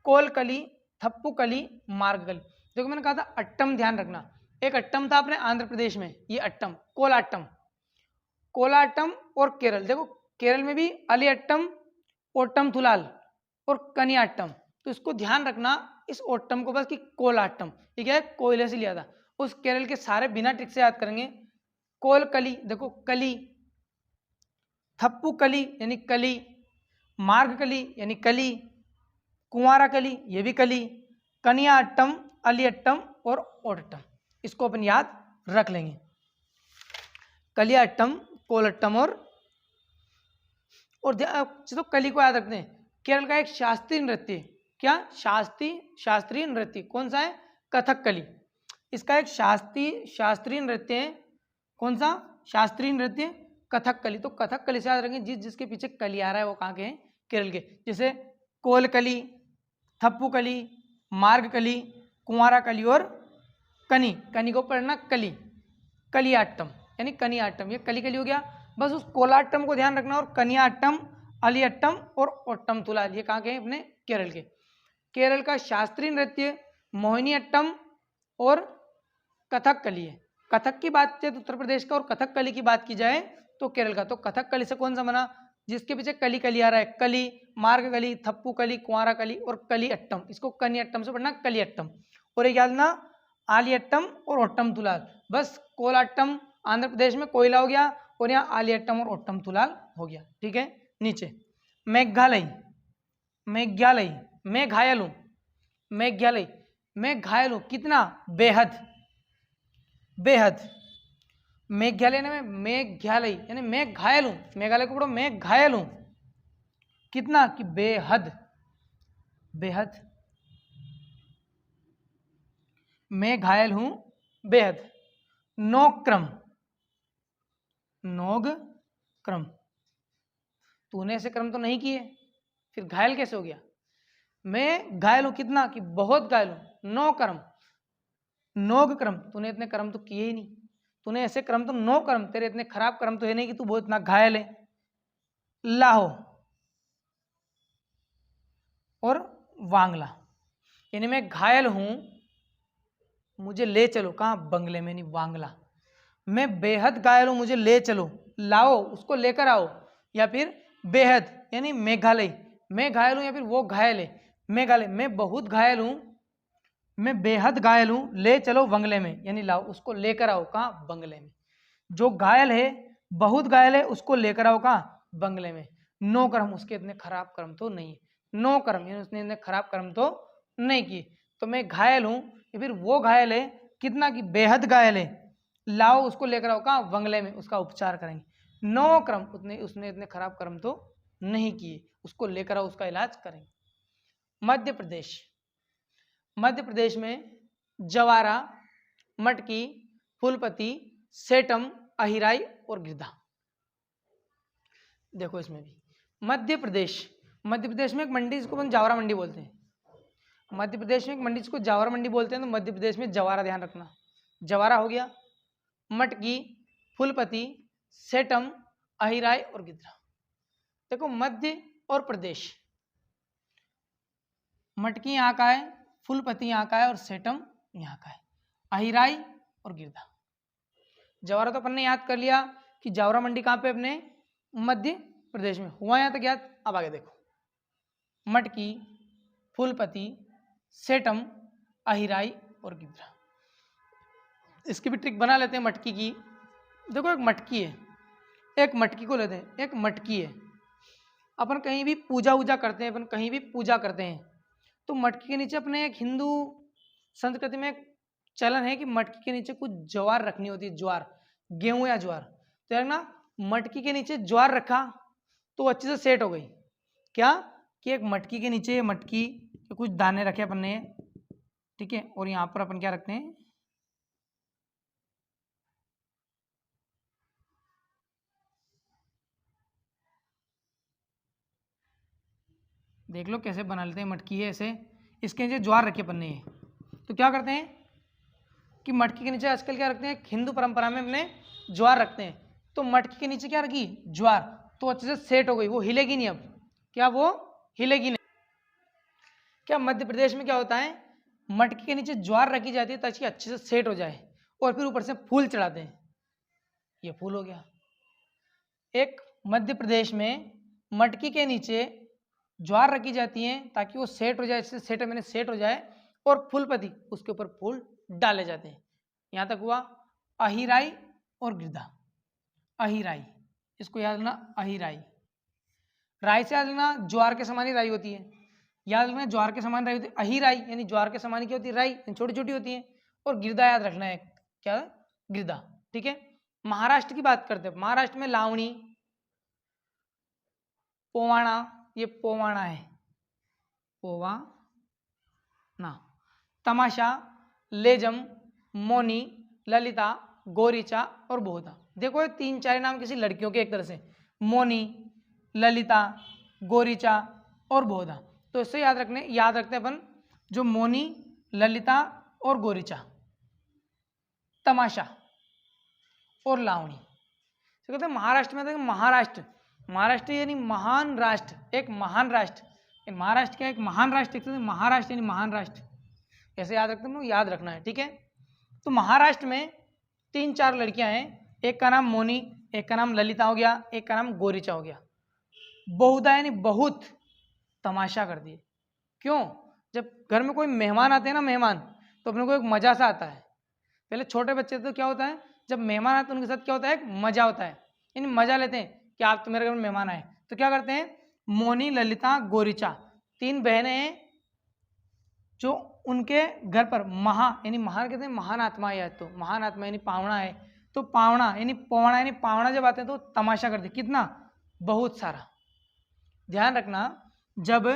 कोलकली, थप्पुकली, मार्गकली। देखो मैंने कहा था अट्टम ध्यान रखना, एक अट्टम था अपने आंध्र प्रदेश में, ये अट्टम कोलाट्टम, कोलाट्टम और केरल। देखो केरल में भी अली अट्टम, ओट्टम थुलाल और कनियाट्टम। तो इसको ध्यान रखना, इस ओट्टम को बस कि कोलाट्टम, ये क्या है, कोयले से लिया था। उस केरल के सारे बिना ट्रिक से याद करेंगे। कोलकली, देखो कली, थप्पू कली यानी कली, मार्ग कली यानी कली, कुंवारा कली ये भी कली, कन्या अट्टम, अली अट्टम और ओटट्टम, इसको अपन याद रख लेंगे। कलिया अट्टम, कोलट्टम और तो कली को याद रखते हैं। केरल का एक शास्त्रीय नृत्य, क्या शास्त्रीय नृत्य कौन सा है? कथकली। इसका एक शास्त्रीय नृत्य है, कौन सा? शास्त्रीय नृत्य कथकली। तो कथकली से याद रखेंगे, जिसके पीछे कली आ रहा है वो कहाँ के हैं? केरल के। जैसे कोलकली, थप्पूकली, मार्गकली, कुंवाराकली और कनी को पढ़ना कली, कलियाट्टम यानी कनियाट्टम, ये कली हो गया। बस उस कोलाट्टम को ध्यान रखना, और कनियाट्टम, अलियट्टम और ओट्टम तुलाल ये कहाँ के हैं? अपने केरल के। केरल का शास्त्रीय नृत्य मोहिनीअट्टम और कथकली है। कथक की बात की जाए तो उत्तर प्रदेश का, और कथकली की बात की जाए तो केरल का। तो कथकली से कौन सा बना? जिसके पीछे कली आ रहा है, कली, मार्ग कली, थप्पू कली, कुंवारा कली और कली अट्टम, इसको कनियट्टम से पढ़ना कलियट्टम। और एक याद ना, आलियट्टम और ओट्टम तुलाल। बस कोलाट्टम आंध्र प्रदेश में कोयला हो गया, और यहाँ आलियट्टम और ओट्टम तुलाल हो गया। ठीक है। नीचे मेघालय, मैं घायल हूं, मेघालय, मैं घायल हूं, कितना? बेहद, मेघालय में मेघालय यानी मैं घायल हूं, मेघालय को पढ़ो मैं घायल हूं, कितना? कि बेहद, मैं घायल हूं बेहद। नोक्रम, तूने ऐसे क्रम तो नहीं किए, फिर घायल कैसे हो गया? मैं घायल हूं, कितना? कि बहुत घायल हूं। नोग क्रम, तूने इतने कर्म तो किए ही नहीं, तूने ऐसे कर्म तो 9 कर्म, तेरे इतने खराब कर्म तो है नहीं कि तू बहुत इतना घायल है। लाहो और वांगला यानी मैं घायल हूं, मुझे ले चलो, कहाँ? बंगले में, नहीं वांगला। मैं बेहद घायल हूं, मुझे ले चलो, लाओ उसको लेकर आओ। या फिर बेहद यानी मेघालय, मैं घायल हूं या फिर वो घायल है, मेघालय, मैं बहुत घायल हूं, मैं बेहद घायल हूं, ले चलो बंगले में यानी लाओ, उसको लेकर आओ, कहाँ? बंगले में। जो घायल है, बहुत घायल है, उसको लेकर आओ, कहाँ? बंगले में। 9 कर्म, उसके इतने खराब कर्म तो नहीं है। 9 कर्म यानी उसने इतने खराब कर्म तो नहीं किए। तो मैं घायल हूं या फिर वो घायल है, कितना? कि बेहद घायल है, लाओ उसको लेकर आओ, कहाँ? बंगले में, उसका उपचार करेंगे। 9 कर्म, उसने इतने खराब कर्म तो नहीं किए, उसको लेकर आओ, उसका इलाज करेंगे। मध्य प्रदेश में जवारा, मटकी, फूलपति, सेटम, अहिराई और गिरधा। देखो इसमें भी मध्य प्रदेश में एक मंडी जिसको अपन जावरा मंडी बोलते हैं, मध्य प्रदेश में एक मंडी जिसको जावरा मंडी बोलते हैं। तो मध्य प्रदेश में जवारा ध्यान रखना, जवारा हो गया, मटकी, फूलपति, सेटम, अहिराई और गिद्रा। देखो मध्य और प्रदेश, मटकी यहाँ का है, फूलपति यहाँ का है और सेटम यहाँ का है, अहिराई और गिरधा। जवारा तो अपन ने याद कर लिया कि जावरा मंडी कहाँ पे? अपने मध्य प्रदेश में। हुआ यहाँ तक याद? अब आगे देखो, मटकी, फूलपति, सेटम, अहिराई और गिद्रा। इसकी भी ट्रिक बना लेते हैं मटकी की। देखो एक मटकी है, एक मटकी को लेते हैं, एक मटकी है। अपन कहीं भी पूजा करते हैं, अपन कहीं भी पूजा करते हैं तो मटकी के नीचे, अपने एक हिंदू संस्कृति में एक चलन है कि मटकी के नीचे कुछ ज्वार रखनी होती है, ज्वार, गेहूं या ज्वार। तो यार ना, मटकी के नीचे ज्वार रखा तो अच्छे से सेट हो गई। क्या? कि एक मटकी के नीचे, मटकी के कुछ दाने रखे अपन ने, ठीक है, और यहाँ पर अपन क्या रखते हैं? देख लो कैसे बना लेते हैं। मटकी है ऐसे, इसके नीचे ज्वार रखे अपन ने। तो क्या करते हैं कि मटकी के नीचे आजकल क्या रखते हैं? हिंदू परंपरा में अपने ज्वार रखते हैं। तो मटकी के नीचे क्या रखी? ज्वार, तो अच्छे से सेट हो गई, वो हिलेगी नहीं। अब क्या वो हिलेगी नहीं? क्या मध्य प्रदेश में क्या होता है, मटकी के नीचे ज्वार रखी जाती है ताकि अच्छे से सेट हो जाए, और फिर ऊपर से फूल चढ़ाते हैं। ये फूल हो गया। एक मध्य प्रदेश में मटकी के नीचे ज्वार रखी जाती है ताकि वो सेट हो जाए, इससे सेट मैंने सेट हो जाए, और फूलपति, उसके ऊपर फूल डाले जाते हैं। यहाँ तक हुआ अहिराई और गिरधा। अहिराई, इसको याद रखना, अहिराई। राई से याद रखना ज्वार के समान ही राई होती है, याद रखना ज्वार के समान राई होती है। अही राई यानी ज्वार के समान क्या होती है, राई छोटी छोटी होती है। और गिरदा याद रखना है, क्या गिरदा, ठीक है। महाराष्ट्र की बात करते हैं, महाराष्ट्र में लावणी, पोवाणा, ये पोवाणा है, पोवाणा, तमाशा, लेजम, मोनी, ललिता, गोरीचा और बोहदा। देखो ये 3-4 नाम किसी लड़कियों के एक तरह से, मोनी, ललिता, गोरीचा और बोहदा। तो इससे याद रखते हैं अपन, जो मोनी, ललिता और गोरीचा, तमाशा और लावणी। तो कहते हैं महाराष्ट्र में, महाराष्ट्र, महाराष्ट्र यानी महान राष्ट्र, एक महान राष्ट्र। महाराष्ट्र क्या, एक महान राष्ट्र, महाराष्ट्र यानी महान राष्ट्र, ऐसे याद रखते हैं, याद रखना है, ठीक है। तो महाराष्ट्र में 3-4 लड़कियां हैं, एक का नाम मोनी, एक का नाम ललिता हो गया, एक का नाम गोरीचा हो गया। बहुधा यानी बहुत तमाशा कर दिए। क्यों? जब घर में कोई मेहमान आते हैं ना, मेहमान, तो अपने को एक मजा सा आता है। पहले छोटे बच्चे तो क्या होता है, जब मेहमान आते हैं उनके साथ क्या होता है, एक मजा होता है, यानी मजा लेते हैं कि आप तो मेरे घर में मेहमान आए। तो क्या करते हैं, मोनी, ललिता, गोरीचा 3 बहनें हैं, जो उनके घर पर यानी महान कहते हैं महान आत्मा है, तो महान आत्मा यानी पावना है, तो पावना यानी पौवना यानी पावना जब आते हैं तो तमाशा करते, कितना, बहुत सारा। ध्यान रखना, जब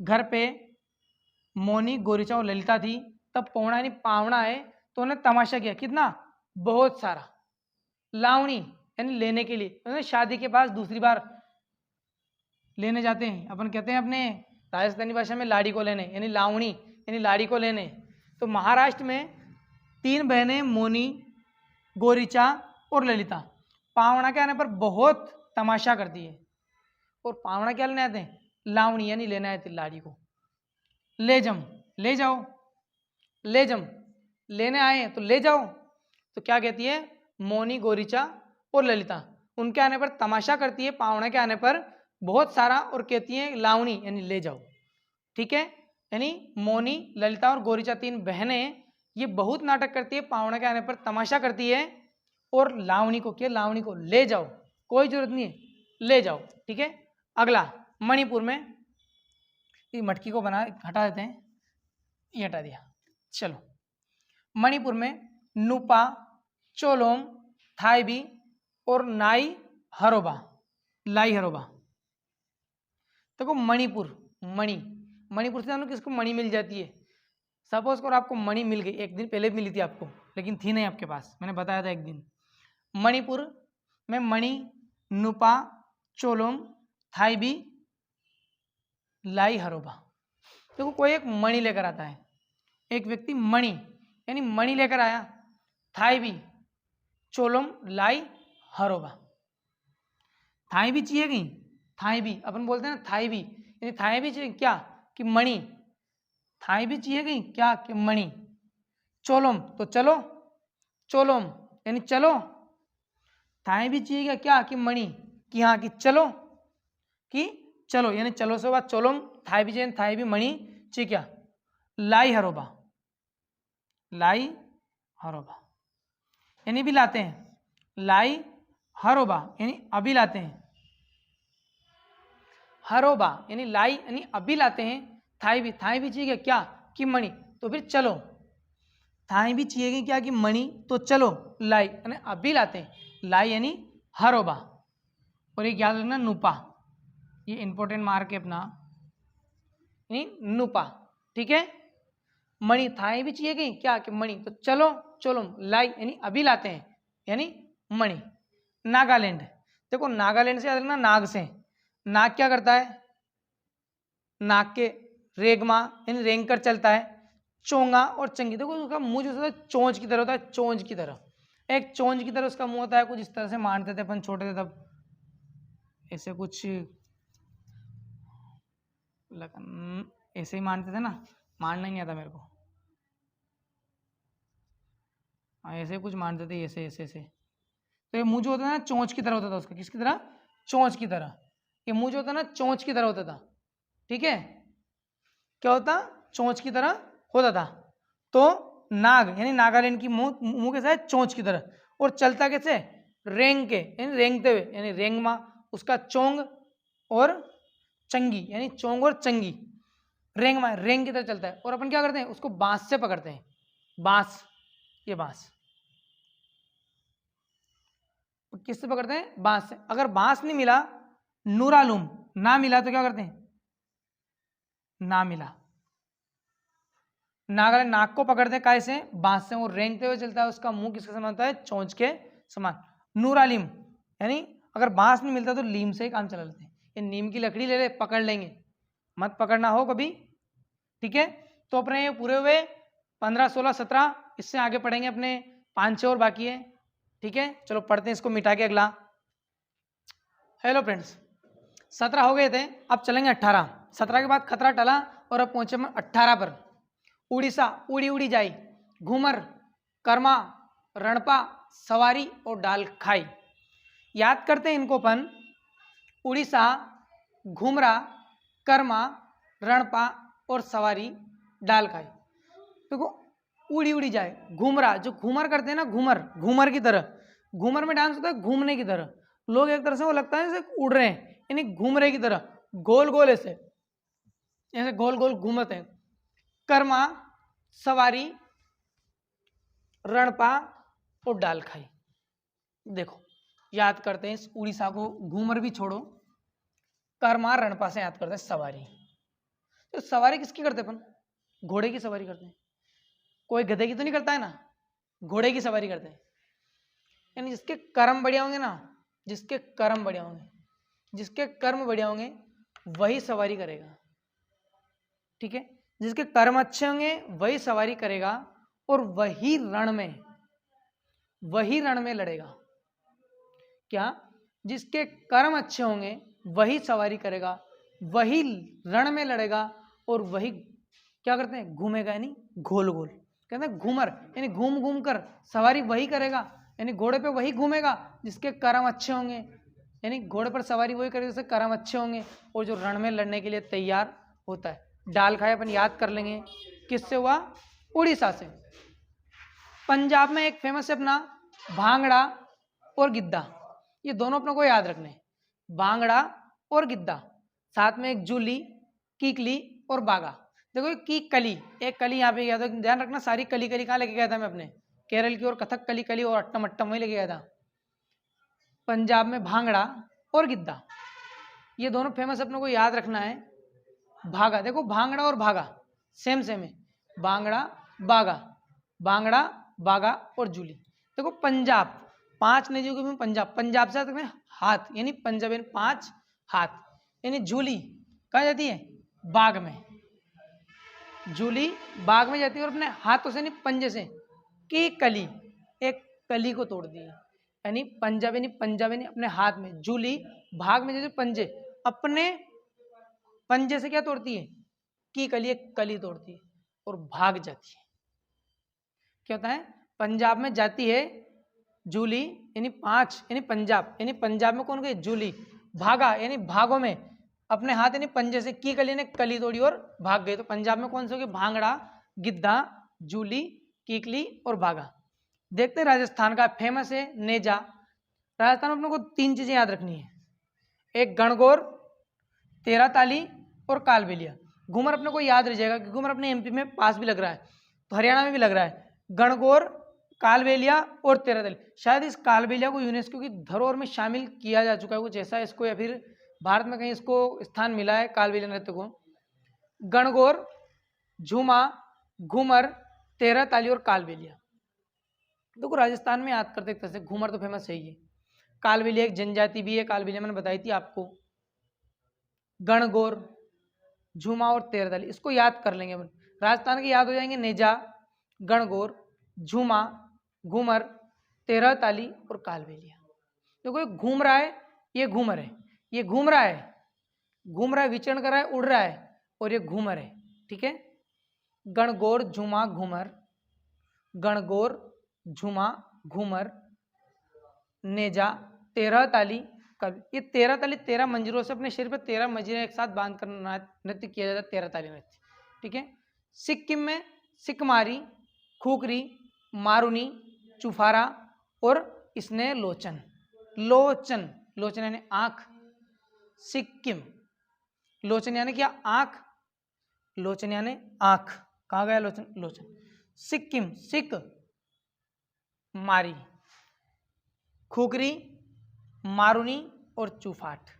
घर पे मोनी, गोरीचा और ललिता थी, तब पौवना यानी पावना है, तो उन्हें तमाशा किया, कितना, बहुत सारा। लावणी यानी लेने के लिए, शादी के पास दूसरी बार लेने जाते हैं, अपन कहते हैं अपने राजस्थानी भाषा में लाड़ी को लेने, यानी लावणी यानी लाड़ी को लेने। तो महाराष्ट्र में 3 बहनें मोनी, गोरीचा और ललिता पावना के आने पर बहुत तमाशा करती है। और पावना क्या लेने आते हैं, लावणी यानी लेने आए थे लाड़ी को। लेजम, ले जाओ, लेजम लेने आए तो ले जाओ। तो क्या कहती है, मोनी, गोरीचा और ललिता उनके आने पर तमाशा करती है, पावना के आने पर बहुत सारा, और कहती है लावणी यानी ले जाओ, ठीक है। यानी मोनी, ललिता और गोरीचा 3 बहनें, ये बहुत नाटक करती है, पावना के आने पर तमाशा करती है, और लावणी को क्या, लावणी को ले जाओ, कोई जरूरत नहीं है, ले जाओ, ठीक है। अगला मणिपुर में, ये मटकी को हटा देते हैं, ये हटा दिया। चलो मणिपुर में नुपा, चोलोम, थाईबी और नाई हरोबा, लाई हरोबा। देखो मणिपुर, मणिपुर से जानो किसको मणि मिल जाती है। सपोज करो आपको मणि मिल गई, एक दिन पहले मिली थी आपको, लेकिन थी नहीं आपके पास, मैंने बताया था एक दिन। मणिपुर में मणि, नुपा, चोलोम, थाईबी, लाई हरोबा। देखो कोई एक मणि लेकर आता है, एक व्यक्ति मणि यानी मणि लेकर आया, थाईबी, चोलोम, लाई हरोबा। थाईबी चाहिए कहीं, थाईबी अपन बोलते हैं ना, थाईबी यानी थाईबी चाहिए क्या, कि मणि। थाईबी चाहिए कहीं क्या, कि मणि। चोलोम तो चलो, चोलोम यानी चलो। थाईबी चाहिए क्या, कि मणि, कि हाँ कि चलो, कि चलो यानी चलो से बाद चोलोम, थाईबी चाहिए, थाईबी मणि चाहिए क्या, लाई हरोबा, लाई हरोबा यानी भी लाते हैं, लाई हरोबा यानी अभी लाते हैं, हरोबा यानी लाई यानी अभी लाते हैं। थाई भी चाहिए क्या, कि मणि, तो फिर चलो। थाई भी चाहिए क्या, कि मणि, तो चलो, लाई यानी अभी लाते हैं, लाई यानी हरोबा। और एक याद रखना नुपा, ये इंपॉर्टेंट मार्क है अपना, यानी नुपा, ठीक है। मणि, थाई भी चाहिए कहीं क्या, कि मणि, तो चलो, चलो, लाई यानी अभी लाते हैं, यानी मणि। नागालैंड, देखो नागालैंड से याद रखना नाग से, नाग क्या करता है, नाग के रेगमा यानी रेंग कर चलता है, चोंगा और चंगी। देखो उसका मुंह जो होता है चोंच की तरह होता है, चोंच की तरह, एक चोंच की तरह उसका मुंह होता है, कुछ इस तरह से मानते थे अपन छोटे थे तब, ऐसे कुछ ऐसे ही मानते थे ना, मानना ही नहीं आता मेरे को, ऐसे कुछ मानते थे, ऐसे ऐसे ऐसे। तो ये मुंह जो होता था ना चोंच की तरह होता था उसका, किसकी तरह, चोंच की तरह। ये मुंह जो होता ना चोंच की तरह होता था, ठीक है, क्या होता, चोंच की तरह होता था। तो नाग यानी नागालैंड की मुंह के साथ चोंच की तरह, और चलता कैसे, रेंग के यानी रेंगते हुए, यानी रेंगमा उसका चोंग और चंगी, यानी चोंग और चंगी, रेंग की तरह चलता है। और अपन क्या करते हैं, उसको बांस से पकड़ते हैं, बांस, ये बांस किससे पकड़ते हैं, बांस से। अगर बांस नहीं मिला, नूरालूम ना मिला, तो क्या करते हैं, ना मिला, नागले नाक को पकड़ते हैं काय से, बांस से। वो रेंगते हुए चलता है, उसका मुंह किसके समान होता है, चोंच के समान। नूरालिम, यानी अगर बांस नहीं मिलता तो लीम से ही काम चला लेते हैं। ये नीम की लकड़ी ले ले, पकड़ लेंगे, मत पकड़ना हो कभी, ठीक है। तो अपने ये पूरे हुए 15, 16, 17, इससे आगे पढ़ेंगे अपने 5-6 और बाकी है, ठीक है। चलो पढ़ते हैं इसको मिटा के अगला। हेलो फ्रेंड्स, 17 हो गए थे, अब चलेंगे 18। 17 के बाद खतरा टला और अब पहुंचे हम 18 पर। उड़ीसा, उड़ी उड़ी जाई, घूमर, कर्मा, रणपा, सवारी और डाल खाई। याद करते हैं इनको अपन, उड़ीसा, घूमरा, कर्मा, रणपा और सवारी, डाल खाई। देखो उड़ी उड़ी जाए, घूमरा, जो घूमर करते हैं ना, घूमर, घूमर की तरह, घूमर में डांस होता है घूमने की तरह, लोग एक तरह से वो लगता है जैसे उड़ रहे हैं, यानी घूम रहे की तरह, गोल गोल ऐसे ऐसे गोल गोल घूमते हैं। कर्मा, सवारी, रणपा और डाल खाई। देखो याद करते हैं इस उड़ीसा को, घूमर भी छोड़ो, कर्मा रणपा से याद करते हैं सवारी। तो सवारी किसकी करते हैं अपन, घोड़े की सवारी करते हैं। कोई गधे की तो नहीं करता है ना, घोड़े की सवारी करते हैं। यानी जिसके कर्म बढ़िया होंगे ना, जिसके कर्म बढ़िया होंगे, जिसके कर्म बढ़िया होंगे वही सवारी करेगा, ठीक है। जिसके कर्म अच्छे होंगे वही सवारी करेगा और वही रण में लड़ेगा। क्या, जिसके कर्म अच्छे होंगे वही सवारी करेगा, वही रण में लड़ेगा और वही क्या करते हैं, घूमेगा, यानी गोल गोल, कहते हैं घूमर, यानी घूम घूम कर सवारी वही करेगा, यानी घोड़े पे वही घूमेगा जिसके कर्म अच्छे होंगे, यानी घोड़े पर सवारी वही करेगा जिसके कर्म अच्छे होंगे और जो रण में लड़ने के लिए तैयार होता है। डाल खाए अपन याद कर लेंगे, किससे हुआ, उड़ीसा से। पंजाब में एक फेमस है अपना भांगड़ा और गिद्दा, ये दोनों अपने को याद रखने, भांगड़ा और गिद्दा, साथ में एक जूली, कीकली और बागा। देखो की कली, एक कली यहाँ पे गया था, ध्यान रखना, सारी कली कली कहाँ लेके गया था मैं अपने, केरल की, और कथक कली कली और अट्टम अट्टम वही लेके गया था। पंजाब में भांगड़ा और गिद्दा, ये दोनों फेमस अपने को याद रखना है। भागा, देखो भांगड़ा और भागा सेम सेम है, भांगड़ा बागा, भांगड़ा बागा और जूली। देखो पंजाब, 5 नदियों के पंजाब, पंजाब से आते हैं हाथ, यानी पंजाब यानी 5 हाथ, यानी जूली कहाँ जाती है, बाग में, जूली बाग में जाती है और अपने हाथों से यानी पंजे से की कली, एक कली को तोड़ दी है, यानी पंजाब यानी अपने हाथ में, जूली भाग में जैसे पंजे, अपने पंजे से क्या तोड़ती है, की कली, एक कली तोड़ती है और भाग जाती है। क्या होता है, पंजाब में जाती है जूली, यानी 5, यानी पंजाब में कौन गई, जूली, भागा यानी भागों में, अपने हाथ यानी पंजे से की कली ने कली तोड़ी और भाग गए। तो पंजाब में कौन से हो गए, भांगड़ा, गिद्दा, जूली, कीकली और भागा। देखते हैं राजस्थान का फेमस है नेजा। राजस्थान में अपने को 3 चीजें याद रखनी है, एक गणगौर, 13 ताली और कालबेलिया। घूमर अपने को याद रह जाएगा कि घूमर अपने एमपी में पास भी लग रहा है, तो हरियाणा में भी लग रहा है। गणगौर, कालबेलिया और 13 ताली, शायद इस कालबेलिया को यूनेस्को की धरोहर में शामिल किया जा चुका है कुछ ऐसा इसको, या फिर भारत में कहीं इसको स्थान मिला है कालबेलिया नृत्य को। गणगौर, झूमा, घूमर, 13 ताली और कालबेलिया। देखो राजस्थान में याद करते एक तरह से, घूमर तो फेमस है ही, कालबेलिया एक जनजाति भी है, कालबेलिया मैंने बताई थी आपको। गणगौर, झूमा और 13 ताली, इसको याद कर लेंगे अपन, राजस्थान के याद हो जाएंगे नेजा, गणगौर, झूमा, घूमर, 13 ताली और कालबेलिया। देखो ये घूम रहा है, ये घूमर है, ये घूम रहा है, विचरण कर रहा है, उड़ रहा है, और ये घूमर है, ठीक है। गणगौर, झूमा, घूमर, गणगौर, झूमा, घूमर, नेजा, 13 ताली, ये 13 ताली 13 मंजिलों से अपने शरीर पर 13 मंजिलें एक साथ बांध कर नृत्य किया जाता है, 13 ताली नृत्य, ठीक है। सिक्किम में सिकमारी, खुकरी, मारुनी, चुफारा और इसने लोचन, लोचन यानी आंख, सिक्किम। लोचन यानी क्या? आंख। लोचन यानी आंख। कहाँ गया लोचन? लोचन। सिक्किम, सिक मारी, खुकरी, मारुनी और चूफाट।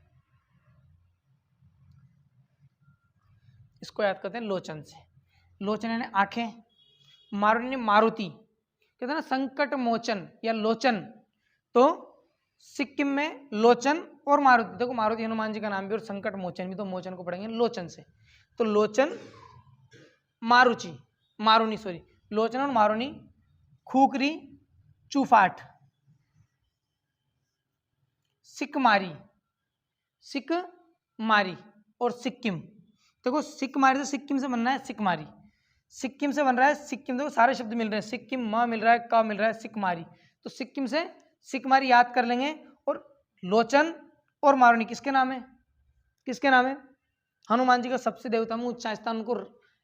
इसको याद करते हैं लोचन से। लोचन यानी आंखें, मारुनी यानी मारुति, कहते हैं ना संकट मोचन या लोचन। तो सिक्किम में लोचन और मारुति, देखो मारुति हनुमान जी का नाम भी और संकट मोचन भी, तो मोचन को पढ़ेंगे लोचन से। तो लोचन, मारुचि, मारुनी सॉरी, लोचन और मारुनी, खुकरी, चूफाट, सिकमारी, सिकमारी और सिक्किम। देखो सिकमारी से सिक्किम से बनना है सिकमारी, सिक्किम से बन रहा है सिक्किम। देखो सारे शब्द मिल रहे हैं, सिक्किम म मिल रहा है, क मिल रहा है, सिकमारी। तो सिक्किम से सिकमारी याद कर लेंगे। और लोचन और मारुनी किसके नाम है? किसके नाम है? हनुमान जी का सबसे देवता में ऊंचा स्थान, उनको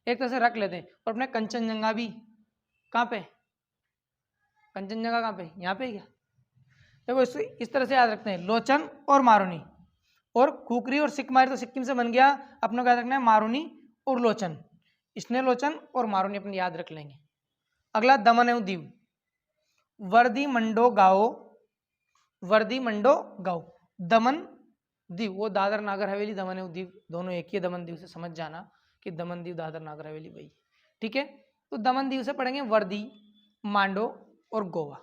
एक तरह से रख लेते हैं। और अपने कंचनजंगा भी कहाँ पे? कंचनजंगा कहाँ पे? यहाँ पे क्या? देखो इस तरह से याद रखते हैं, लोचन और मारुनी। और खुकरी और सिकमारी तो सिक्किम से बन गया, अपने को याद रखना है मारुनी और लोचन। इसने लोचन और मारुनी अपने याद रख लेंगे। अगला दमन एवं दीव। वर्दी मंडो गाओ, वर्दी मंडो गाओ, दमन दीव, वो दादर नागर हवेली, दमन एवं दीव दोनों एक ही। दमन दीव से समझ जाना कि दमन दीव दादर नागर हवेली वही, ठीक है। तो दमन दीव से पढ़ेंगे वर्दी, मांडो और गोवा।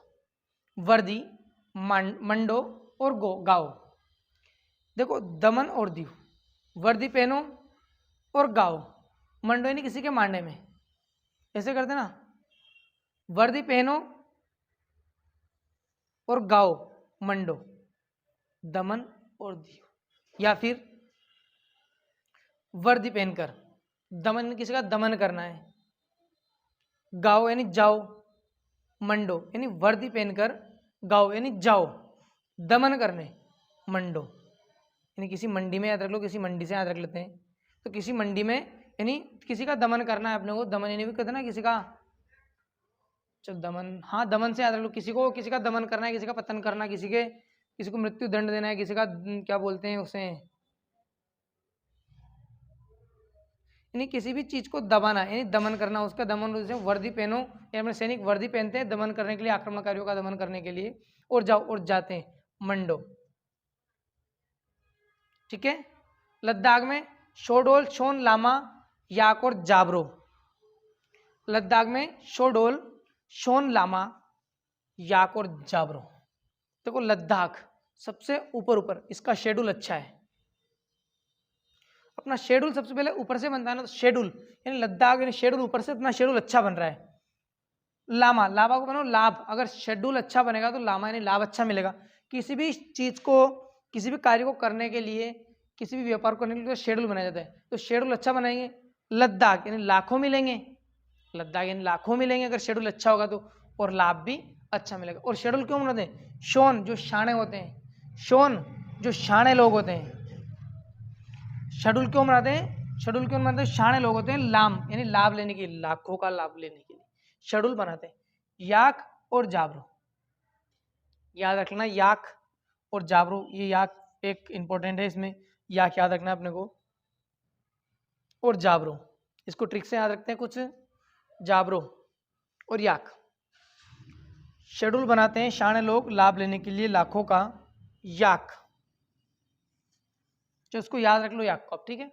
वर्दी, मंडो और गाओ। देखो दमन और दीव, वर्दी पहनो और गाओ। मंडो यानी किसी के मांडे में, ऐसे करते ना, वर्दी पहनो और गाओ मंडो, दमन और दीव। या फिर वर्दी पहनकर, दमन यानी किसी का दमन करना है, गाओ यानी जाओ, मंडो यानी वर्दी पहनकर, गाओ यानी जाओ, दमन करने, मंडो यानी किसी मंडी में याद रख लो, किसी मंडी से याद रख लेते हैं। तो किसी मंडी में यानी किसी का दमन करना है अपने को, दमन यानी भी कहते हैं ना किसी का, चल दमन, हाँ दमन से याद रख लो, किसी को, किसी का दमन करना है, किसी का पतन करना, किसी को मृत्यु दंड देना है, किसी का क्या बोलते हैं उसे, यानी किसी भी चीज को दबाना यानी दमन करना, उसका दमन। वर्दी पहनो, या अपने सैनिक वर्दी पहनते हैं दमन करने के लिए, आक्रमणकारियों का दमन करने के लिए। और जाओ और जाते हैं, मंडो, ठीक है। लद्दाख में शोडोल, शोन लामा, याक और जाबरो। लद्दाख में शोडोल, शोन लामा, याक और जाबरो। देखो लद्दाख सबसे ऊपर ऊपर, इसका शेड्यूल अच्छा है। अपना शेड्यूल सबसे पहले ऊपर से बनता है ना, तो शेड्यूल यानी लद्दाख यानी शेड्यूल ऊपर से, अपना शेड्यूल अच्छा बन रहा है। लामा, लाभा को बनाओ लाभ, अगर शेड्यूल अच्छा बनेगा तो लामा यानी लाभ अच्छा मिलेगा। किसी भी चीज को, किसी भी कार्य को करने के लिए, किसी भी व्यापार को करने के लिए शेड्यूल बनाया जाता है। तो शेड्यूल अच्छा बनाएंगे, लद्दाख यानी लाखों मिलेंगे, लद्दाख यानी लाखों मिलेंगे अगर शेड्यूल अच्छा होगा तो, और लाभ भी अच्छा मिलेगा। और शेड्यूल क्यों बनाते हैं? शोन जो शाणे होते हैं, शोन जो शाणे लोग होते हैं। शेड्यूल क्यों बनाते हैं? शेड्यूल क्यों बनाते हैं? शाणे लोग होते हैं। लाम यानी लाभ लेने के लिए, लाखों का लाभ लेने के लिए शेड्यूल बनाते हैं। याक और जाबरो याद रखना, याक और जाबरो, ये याक एक इंपॉर्टेंट है, इसमें याक याद रखना है अपने को, और जाबरो इसको ट्रिक से याद रखते हैं कुछ। जाबरो और याक शेड्यूल बनाते हैं शाणे लोग लाभ लेने के लिए, लाखों का याक, जो उसको याद रख लो याक को, ठीक है।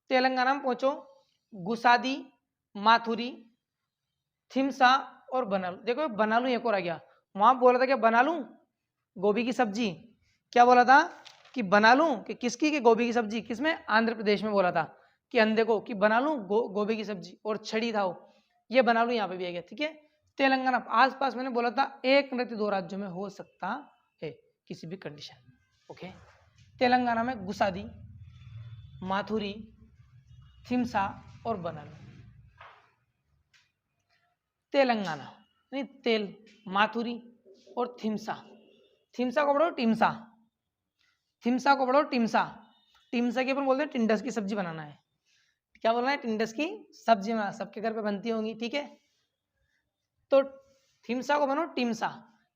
तेलंगाना में पहुंचो, गुसादी, माथुरी, थिम्सा और बनालू। देखो बनालू एक और आ गया, वहां बोला था क्या बना लूं गोभी की सब्जी, क्या बोला था कि बना लूं कि किसकी, कि गोभी की सब्जी, किसमें? आंध्र प्रदेश में बोला था कि अंधे को कि बना लूं गोभी की सब्जी, और छड़ी था वो, ये बना लूं यहाँ पे भी आ गया, ठीक है। तेलंगाना आसपास मैंने बोला था एक नृत्य दो राज्यों में हो सकता है किसी भी कंडीशन, ओके। तेलंगाना में गुसादी, माथुरी, थिम्सा और बनालू। तेलंगाना नहीं तेल, माथुरी और थिम्सा। थिम्सा को पढ़ो टिम्सा, थिम्सा को पढ़ो टिम्सा। टिम्सा के ऊपर बोलते हैं टिंडस की सब्जी बनाना है, क्या बोलना है? टिंडस की सब्जी बनाना, सबके घर पे बनती होंगी, ठीक है। तो थिम्सा को बनो टिम्सा,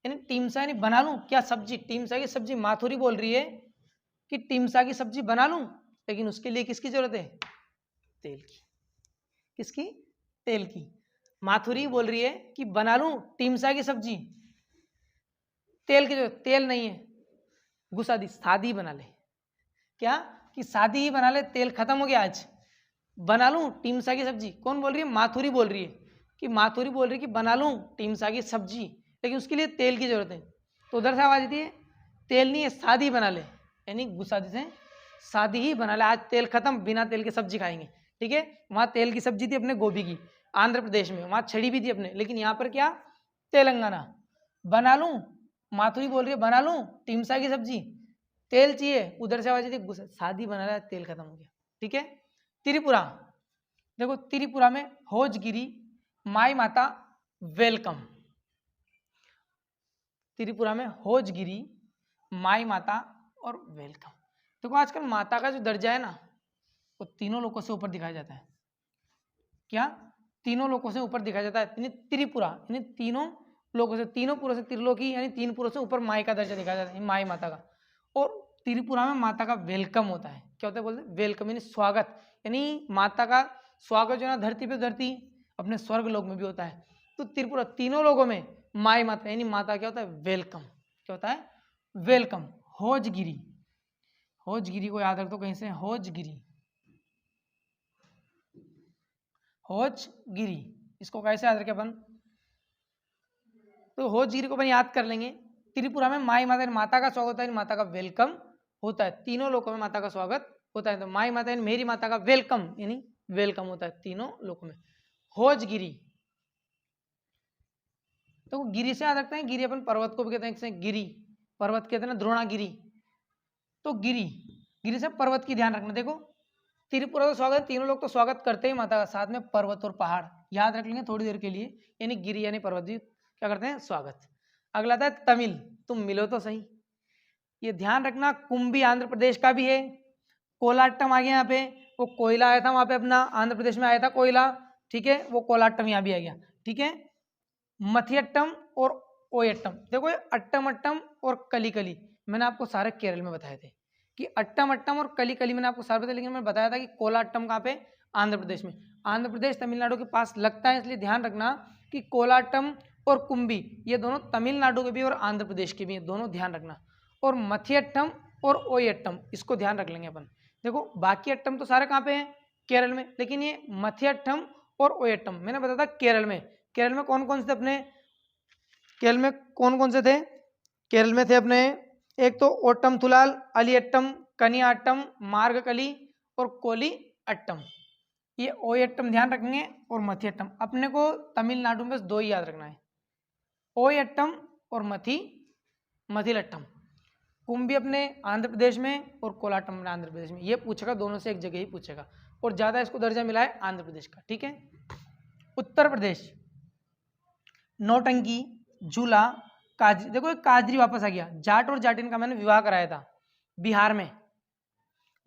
यानी टिम्सा यानी बना लूं क्या सब्जी, टिम्सा की सब्जी। माथुरी बोल रही है कि टिमसा की सब्जी बना लूं, लेकिन उसके लिए किसकी जरूरत है? तेल की। किसकी? तेल की। माथुरी बोल रही है कि बना लूं टिमसा की सब्जी, तेल की जरूरत, तेल नहीं है, गुस्सा दी, सादी बना ले। क्या? कि सादी ही बना ले, तेल खत्म हो गया आज, बना लूं टिमसा की सब्जी। कौन बोल रही है? माथुरी बोल रही है कि माथुरी बोल रही है कि बना लूं टिमसा की सब्जी, लेकिन उसके लिए तेल की जरूरत है। तो उधर से आवाज आती है तेल नहीं है, सादी बना ले, यानी गुस्सा दी से सादी ही बना ले, आज तेल खत्म, बिना तेल के सब्जी खाएंगे। ठीक है, वहां तेल की सब्जी थी अपने गोभी की, आंध्र प्रदेश में वहां छड़ी भी थी अपने, लेकिन यहाँ पर क्या? तेलंगाना। बना लूं, माथुरी बोल रही है बना लूं टिमसा की सब्जी, तेल चाहिए, उधर से आवाज आती है शादी बना रहा है, तेल खत्म हो गया। ठीक है। त्रिपुरा, देखो त्रिपुरा में होजगिरी माई माता वेलकम। त्रिपुरा में होजगिरी माई माता और वेलकम। देखो आजकल माता का जो दर्जा है ना, वो तीनों लोगों से ऊपर दिखाया जाता है। क्या? तीनों लोगों से ऊपर दिखाया जाता है, यानी त्रिपुरा, यानी तीनों लोगों से, तीनों पुरों से, त्रिलोकी यानी तीन पुरों से ऊपर माई का दर्जा दिखाया जाता है, माई माता का। और त्रिपुरा में माता का वेलकम होता है। क्या होता है? बोलते हैं वेलकम, यानी स्वागत, यानी माता का स्वागत जो है ना धरती पे, धरती अपने स्वर्ग लोक में भी होता है। तो त्रिपुरा तीनों लोगों में माई माता, यानी माता क्या होता है? वेलकम। क्या होता है? वेलकम। होजगिरी, होजगिरी को याद रख दो कहीं से, होजगिरी, होजगिरी, इसको कैसे याद रखें अपन? तो होजगिरी को अपन याद कर लेंगे। त्रिपुरा में माई माता, माता का स्वागत होता है, माता का वेलकम होता है, तीनों लोगों में माता का स्वागत होता है। तो माई माता यानी मेरी माता का वेलकम, यानी वेलकम होता है तीनों लोगों में। होजगिरी, तो गिरी से याद रखते हैं, गिरी अपन पर्वत को भी कहते हैं, गिरी पर्वत कहते हैं ना, द्रोणागिरी। तो गिरी, गिरी से पर्वत की ध्यान रखना। देखो त्रिपुरा तो स्वागत, तीनों लोग तो स्वागत करते ही माता का, साथ में पर्वत और पहाड़ याद रख लेंगे थोड़ी देर के लिए, यानी गिरी यानी पर्वत जी क्या करते हैं? स्वागत। अगला आता है तमिल, तुम मिलो तो सही, ये ध्यान रखना, कुंभी आंध्र प्रदेश का भी है, कोलाट्टम आ गया यहाँ पे, वो कोयला आया था वहां पे अपना आंध्र प्रदेश में आया था कोयला, ठीक है, वो कोलाट्टम यहाँ भी आ गया। ठीक है, मथियट्टम और ओयट्टम, देखो ये अट्टम अट्टम और कली कली मैंने आपको सारे केरल में बताए थे कि अट्टम अट्टम और कली कली मैंने आपको सारे बताया, लेकिन मैंने बताया था कि कोलाट्टम कहाँ पे? आंध्र प्रदेश में। आंध्र प्रदेश तमिलनाडु के पास लगता है, इसलिए ध्यान रखना कि कोलाट्टम और कुंभी ये दोनों तमिलनाडु के भी और आंध्र प्रदेश के भी, दोनों ध्यान रखना। और मथियट्टम और ओयट्टम इसको ध्यान रख लेंगे अपन। देखो बाकी अट्टम तो सारे कहाँ पे हैं? केरल में, लेकिन ये मथियट्टम और ओयट्टम मैंने बताया था केरल में। केरल में कौन कौन से अपने? केरल में कौन कौन से थे? केरल में थे अपने एक तो ओट्टम थुलाल, अलियट्टम, कनियाट्टम, मार्गकली और कोली अट्टम। ये ओयट्टम ध्यान रखेंगे और मथियट्टम। अपने को तमिलनाडु में बस दो ही याद रखना है, ओयट्टम और मथिलट्टम। कुंभी अपने आंध्र प्रदेश में और कोलाट्टम अपने आंध्र प्रदेश में, ये पूछेगा, दोनों से एक जगह ही पूछेगा, और ज्यादा इसको दर्जा मिला है आंध्र प्रदेश का। ठीक है। उत्तर प्रदेश, नौटंकी, झूला, काजरी। देखो एक काजरी वापस आ गया, जाट और जाटिन का मैंने विवाह कराया था बिहार में,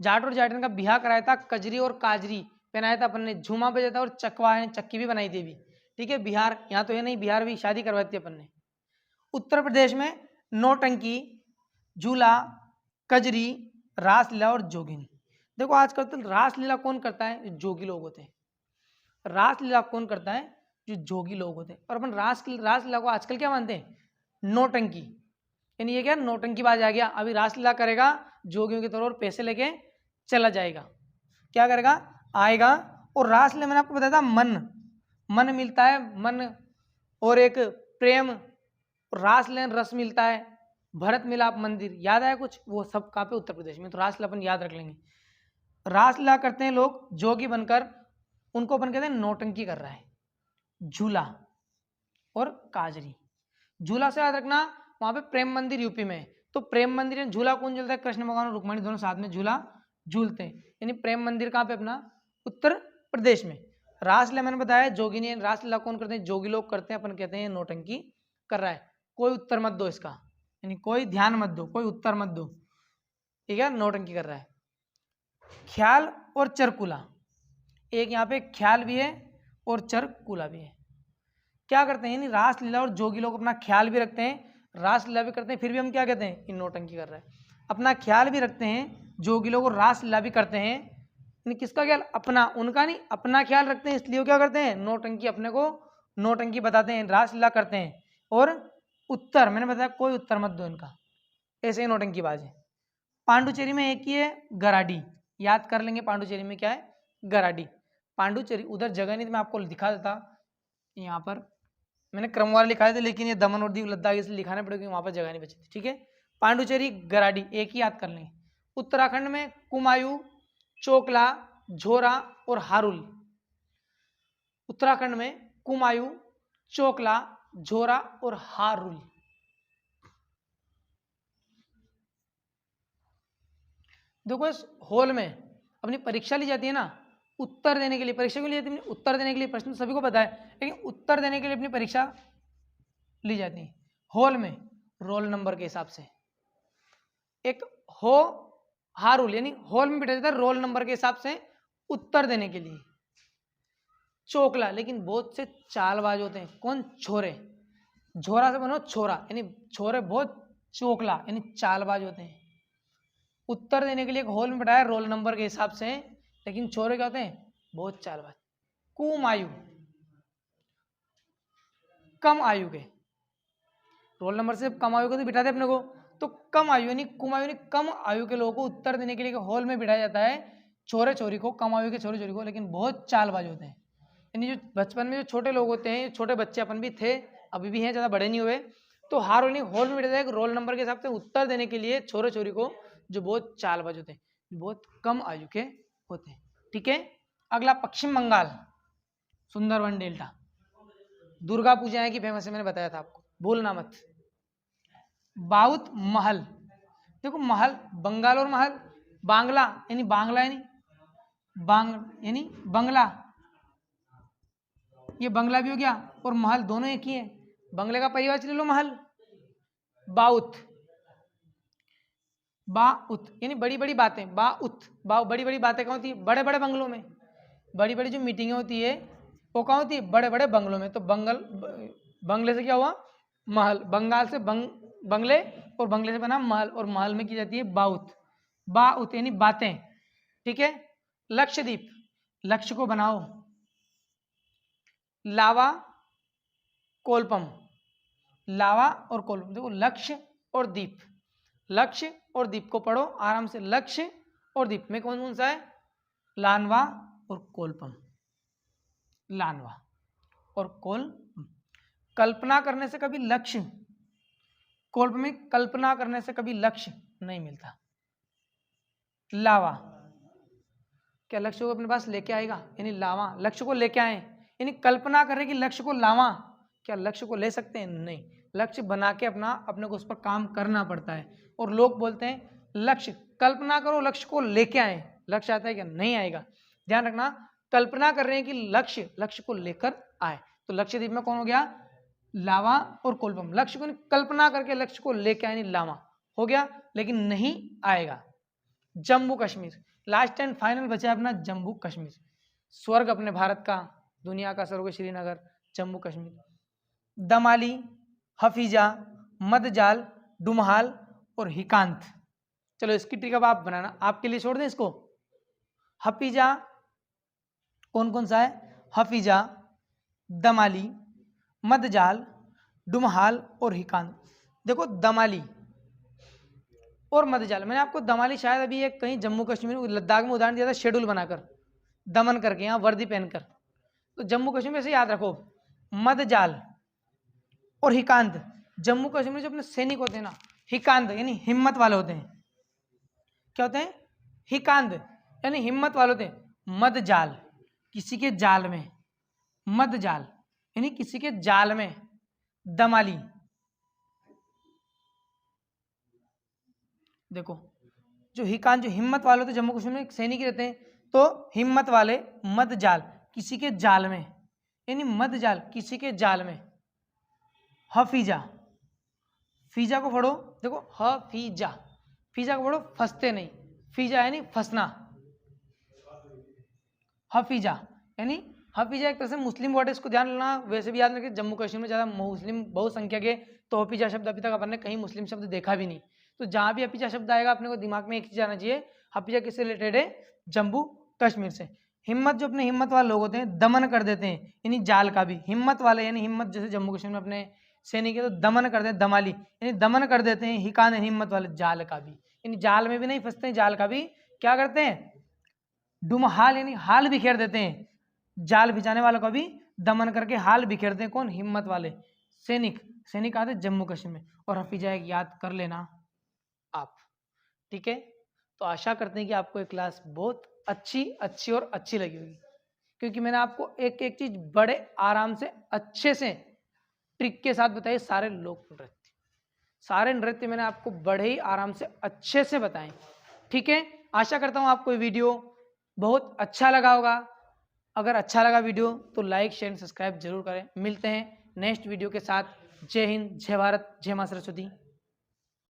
जाट और जाटिन का विवाह कराया था, कजरी और काजरी पहनाया था अपन ने, झूमा बजा था और चकवा है चक्की भी बनाई थी भी। ठीक है, बिहार यहाँ तो है नहीं, बिहार भी शादी करवाई थी अपन ने। उत्तर प्रदेश में नौटंकी, झूला, कजरी, रासलीला और जोगिनी। देखो आजकल तो रासलीला कौन करता है? जोगी लोग होते हैं। रासलीला कौन करता है? जो जोगी लोग होते हैं। और अपन रासलीला को आजकल क्या मानते हैं? नौटंकी, यानी ये क्या? नौटंकीबाज आ गया, अभी रासलीला करेगा जोगियों की तरह और पैसे लेके चला जाएगा। क्या करेगा? आएगा। और रासलीला मैंने आपको बताया था मन मिलता है, मन और एक प्रेम, रासलीला रस मिलता है, भरत मिलाप मंदिर, याद आया कुछ? वो सब कहाँ पे? उत्तर प्रदेश में। तो रासलीला अपन याद रख लेंगे। रासलीला करते हैं लोग जोगी बनकर, उनको अपन कहते हैं नौटंकी कर रहा है। झूला और काजरी, झूला से याद रखना वहां पे प्रेम मंदिर यूपी में, तो प्रेम मंदिर में झूला कौन झूलता है? कृष्ण भगवान और रुक्मणी दोनों साथ में झूला झूलते हैं, यानी प्रेम मंदिर कहाँ पे? अपना उत्तर प्रदेश में। रासलीला मैंने बताया जोगिनी, रासलीला कौन करते हैं? जोगी लोग करते हैं, अपन कहते हैं नौटंकी कर रहा है। कोई उत्तर मत दो इसका, यानी कोई ध्यान मत दो, कोई उत्तर मत दो, ठीक है, नौटंकी कर रहा है। ख्याल और चरकुला, एक यहाँ पे ख्याल भी है और चरकुला भी है। क्या करते हैं? यानी रासलीला और जोगी लोग अपना ख्याल भी रखते हैं, रासलीला भी करते हैं, फिर भी हम क्या कहते हैं? इन नौटंकी कर रहा है। अपना ख्याल भी रखते हैं, जोगी लोग रासलीला भी करते हैं। किसका ख्याल? अपना, उनका नहीं, अपना ख्याल रखते हैं, इसलिए वो क्या करते हैं? नौटंकी, अपने को नौटंकी बताते हैं, रासलीला करते हैं। और उत्तर, मैंने बताया कोई उत्तर मत दो इनका, ऐसे ही नौटंकीबाज है। पांडुचेरी में एक ही है गराडी, याद कर लेंगे पांडुचेरी में क्या है? गराडी। पांडुचेरी उधर जगह नहीं, तो मैं आपको दिखा देता, यहाँ पर मैंने क्रमवार लिखा था, लेकिन ये दमन और दीव लद्दाख इसलिए लिखाना पड़ेगा, वहां पर जगह नहीं बची थी। ठीक है, पांडुचेरी गराडी एक ही याद कर लेंगे। उत्तराखंड में कुमायूं, चोकला, झोरा और हारुल। उत्तराखंड में कुमायूं, चोकला, झोरा और हारुल। देखो इस हॉल में अपनी परीक्षा ली जाती है ना, उत्तर देने के लिए। परीक्षा क्यों ली जाती है? उत्तर देने के लिए। प्रश्न सभी को पता है, लेकिन उत्तर देने के लिए अपनी परीक्षा ली जाती है हॉल में, रोल नंबर के हिसाब से। एक हो हारुल, यानी हॉल में बैठा जाता है रोल नंबर के हिसाब से उत्तर देने के लिए। चोकला, लेकिन बहुत से चालबाज होते हैं। कौन? छोरे। झोरा से बनो छोरा, यानी छोरे बहुत चोकला यानी चालबाज होते हैं। उत्तर देने के लिए एक हॉल में बैठाया रोल नंबर के हिसाब से, लेकिन छोरे क्या होते हैं? बहुत चालबाज। कुमायूं, कम आयु के, रोल नंबर से कम आयु को तो बिठाते अपने को, तो कम आयु यानी कुमायूं यानी कम आयु के लोगों को उत्तर देने के लिए हॉल में बिठाया जाता है, छोरे छोरी को, कम आयु के छोरे छोरी को, लेकिन बहुत चालबाज होते हैं। यानी जो बचपन में जो छोटे लोग होते हैं, छोटे बच्चे अपन भी थे, अभी भी हैं, ज़्यादा बड़े नहीं हुए, तो हर हॉल में बिठाया जाता है रोल नंबर के हिसाब से उत्तर देने के लिए छोरे छोरी को, जो बहुत चालबाज होते हैं, बहुत कम आयु के होते हैं। ठीक है, अगला पश्चिम बंगाल, सुंदरवन डेल्टा। दुर्गा पूजा है कि फेमस है, मैंने बताया था आपको, भूलना मत। बाउत महल, देखो महल, बंगाल और महल, बांग्ला यानी बांग्ला यानी यानी बंगला, ये बंगला भी हो गया, और महल दोनों एक ही है। बंगले का परिवार ले लो महल। बाउत, बाउत यानी बड़ी बड़ी बातें, बाउत, बड़ी बड़ी बातें कहाँ होती है? बड़े बड़े बंगलों में। बड़ी बड़ी जो मीटिंगें होती है वो कहाँ होती है? बड़े बड़े बंगलों में। तो बंगले से क्या हुआ? महल। बंगाल से बंगले, और बंगले से बना महल, और महल में की जाती है बाउत। बाउत यानी बातें। ठीक है, लक्षद्वीप, लक्ष्य को बनाओ। लावा कोलपम, लावा और कोलपम, देखो लक्ष्य और दीप, लक्ष्य और दीप को पढ़ो आराम से। लक्ष्य और दीप में कौन कौन सा है? लानवा और कोलपम, लानवा और कोलपम। कल्पना करने से कभी लक्ष्य, कोलपम में कल्पना करने से कभी लक्ष्य नहीं मिलता। लावा, क्या लक्ष्य को अपने पास लेके आएगा? यानी लावा, लक्ष्य को लेके आए, यानी कल्पना करें कि लक्ष्य को लावा, क्या लक्ष्य को ले सकते हैं? नहीं, लक्ष्य बना के अपने को उस पर काम करना पड़ता है। और लोग बोलते हैं लक्ष्य, कल्पना करो लक्ष्य को लेके आए, लक्ष्य आता है क्या? नहीं आएगा। ध्यान रखना, कल्पना कर रहे हैं कि लक्ष्य को लेकर आए। तो लक्षद्वीप में कौन हो गया? लावा और कोलपम। लक्ष्य को कल्पना करके लक्ष्य को लेके आए, लावा हो गया, लेकिन नहीं आएगा। Jammu Kashmir, last and final बचा अपना जम्मू कश्मीर, स्वर्ग अपने भारत का, दुनिया का स्वर्ग श्रीनगर, जम्मू कश्मीर। दमाली, हफीजा, मदजाल, डुमहाल और हिकांत। चलो इसकी ट्रिक अब आप बनाना, आपके लिए छोड़ दें इसको। हफीजा कौन कौन सा है? हफीजा, दमाली, मदजाल, डुमहाल और हिकांत। देखो दमाली और मदजाल, मैंने आपको दमाली शायद अभी एक कहीं जम्मू कश्मीर लद्दाख में उदाहरण दिया था, शेड्यूल बनाकर, दमन करके, यहाँ वर्दी पहनकर। तो जम्मू कश्मीर में से याद रखो, मदजाल और हिकांत। जम्मू कश्मीर में जो अपने सैनिक होते हैं ना, हिकांत यानी हिम्मत वाले होते हैं। क्या होते हैं? हिकांत यानी हिम्मत वाले होते हैं। मदजाल, किसी के जाल में, मदजाल यानी किसी के जाल में। दमाली, देखो जो हिकांत, जो हिम्मत वाले होते हैं, जम्मू कश्मीर में सैनिक रहते हैं, तो हिम्मत वाले। मदजाल, किसी के जाल में, यानी मदजाल किसी के जाल में। हफीजा, फीजा को पढ़ो, देखो हफीजा, फीजा को पढ़ो फंसते नहीं, फीजा यानी फंसना। हफीजा यानी, हफीजा एक तरह से मुस्लिम वर्ड है, इसको ध्यान रखना। वैसे भी याद रखिए जम्मू कश्मीर में ज़्यादा मुस्लिम बहुसंख्यक है, तो हफीजा शब्द अभी तक अपन ने कहीं मुस्लिम शब्द देखा भी नहीं। तो जहाँ भी हपीजा शब्द आएगा अपने को दिमाग में एक चीज आना चाहिए, हपीजा किससे रिलेटेड है, जम्मू कश्मीर से। हिम्मत, जो अपने हिम्मत वाले लोग होते हैं दमन कर देते हैं, यानी जाल का भी, हिम्मत वाले यानी हिम्मत जैसे जम्मू कश्मीर में अपने सैनिक है तो दमन करते हैं, दमाली यानी दमन कर देते हैं, हिकान है हिम्मत वाले, जाल का भी यानी जाल में भी नहीं फंसते हैं, जाल का भी क्या करते हैं, डुमहाल यानी हाल बिखेर देते हैं, जाल बिछाने वालों का भी दमन करके हाल बिखेरते हैं, कौन, हिम्मत वाले सैनिक। सैनिक आते जम्मू कश्मीर में। और हफीजा एक याद कर लेना आप, ठीक है। तो आशा करते हैं कि आपको ये क्लास बहुत अच्छी और अच्छी लगी होगी, क्योंकि मैंने आपको एक एक चीज बड़े आराम से अच्छे से ट्रिक के साथ बताई। सारे नृत्य मैंने आपको बड़े ही आराम से अच्छे से बताएं, ठीक है। आशा करता हूँ आपको ये वीडियो बहुत अच्छा लगा होगा। अगर अच्छा लगा वीडियो तो लाइक शेयर सब्सक्राइब जरूर करें। मिलते हैं नेक्स्ट वीडियो के साथ। जय हिंद, जय भारत, जय मां सरस्वती।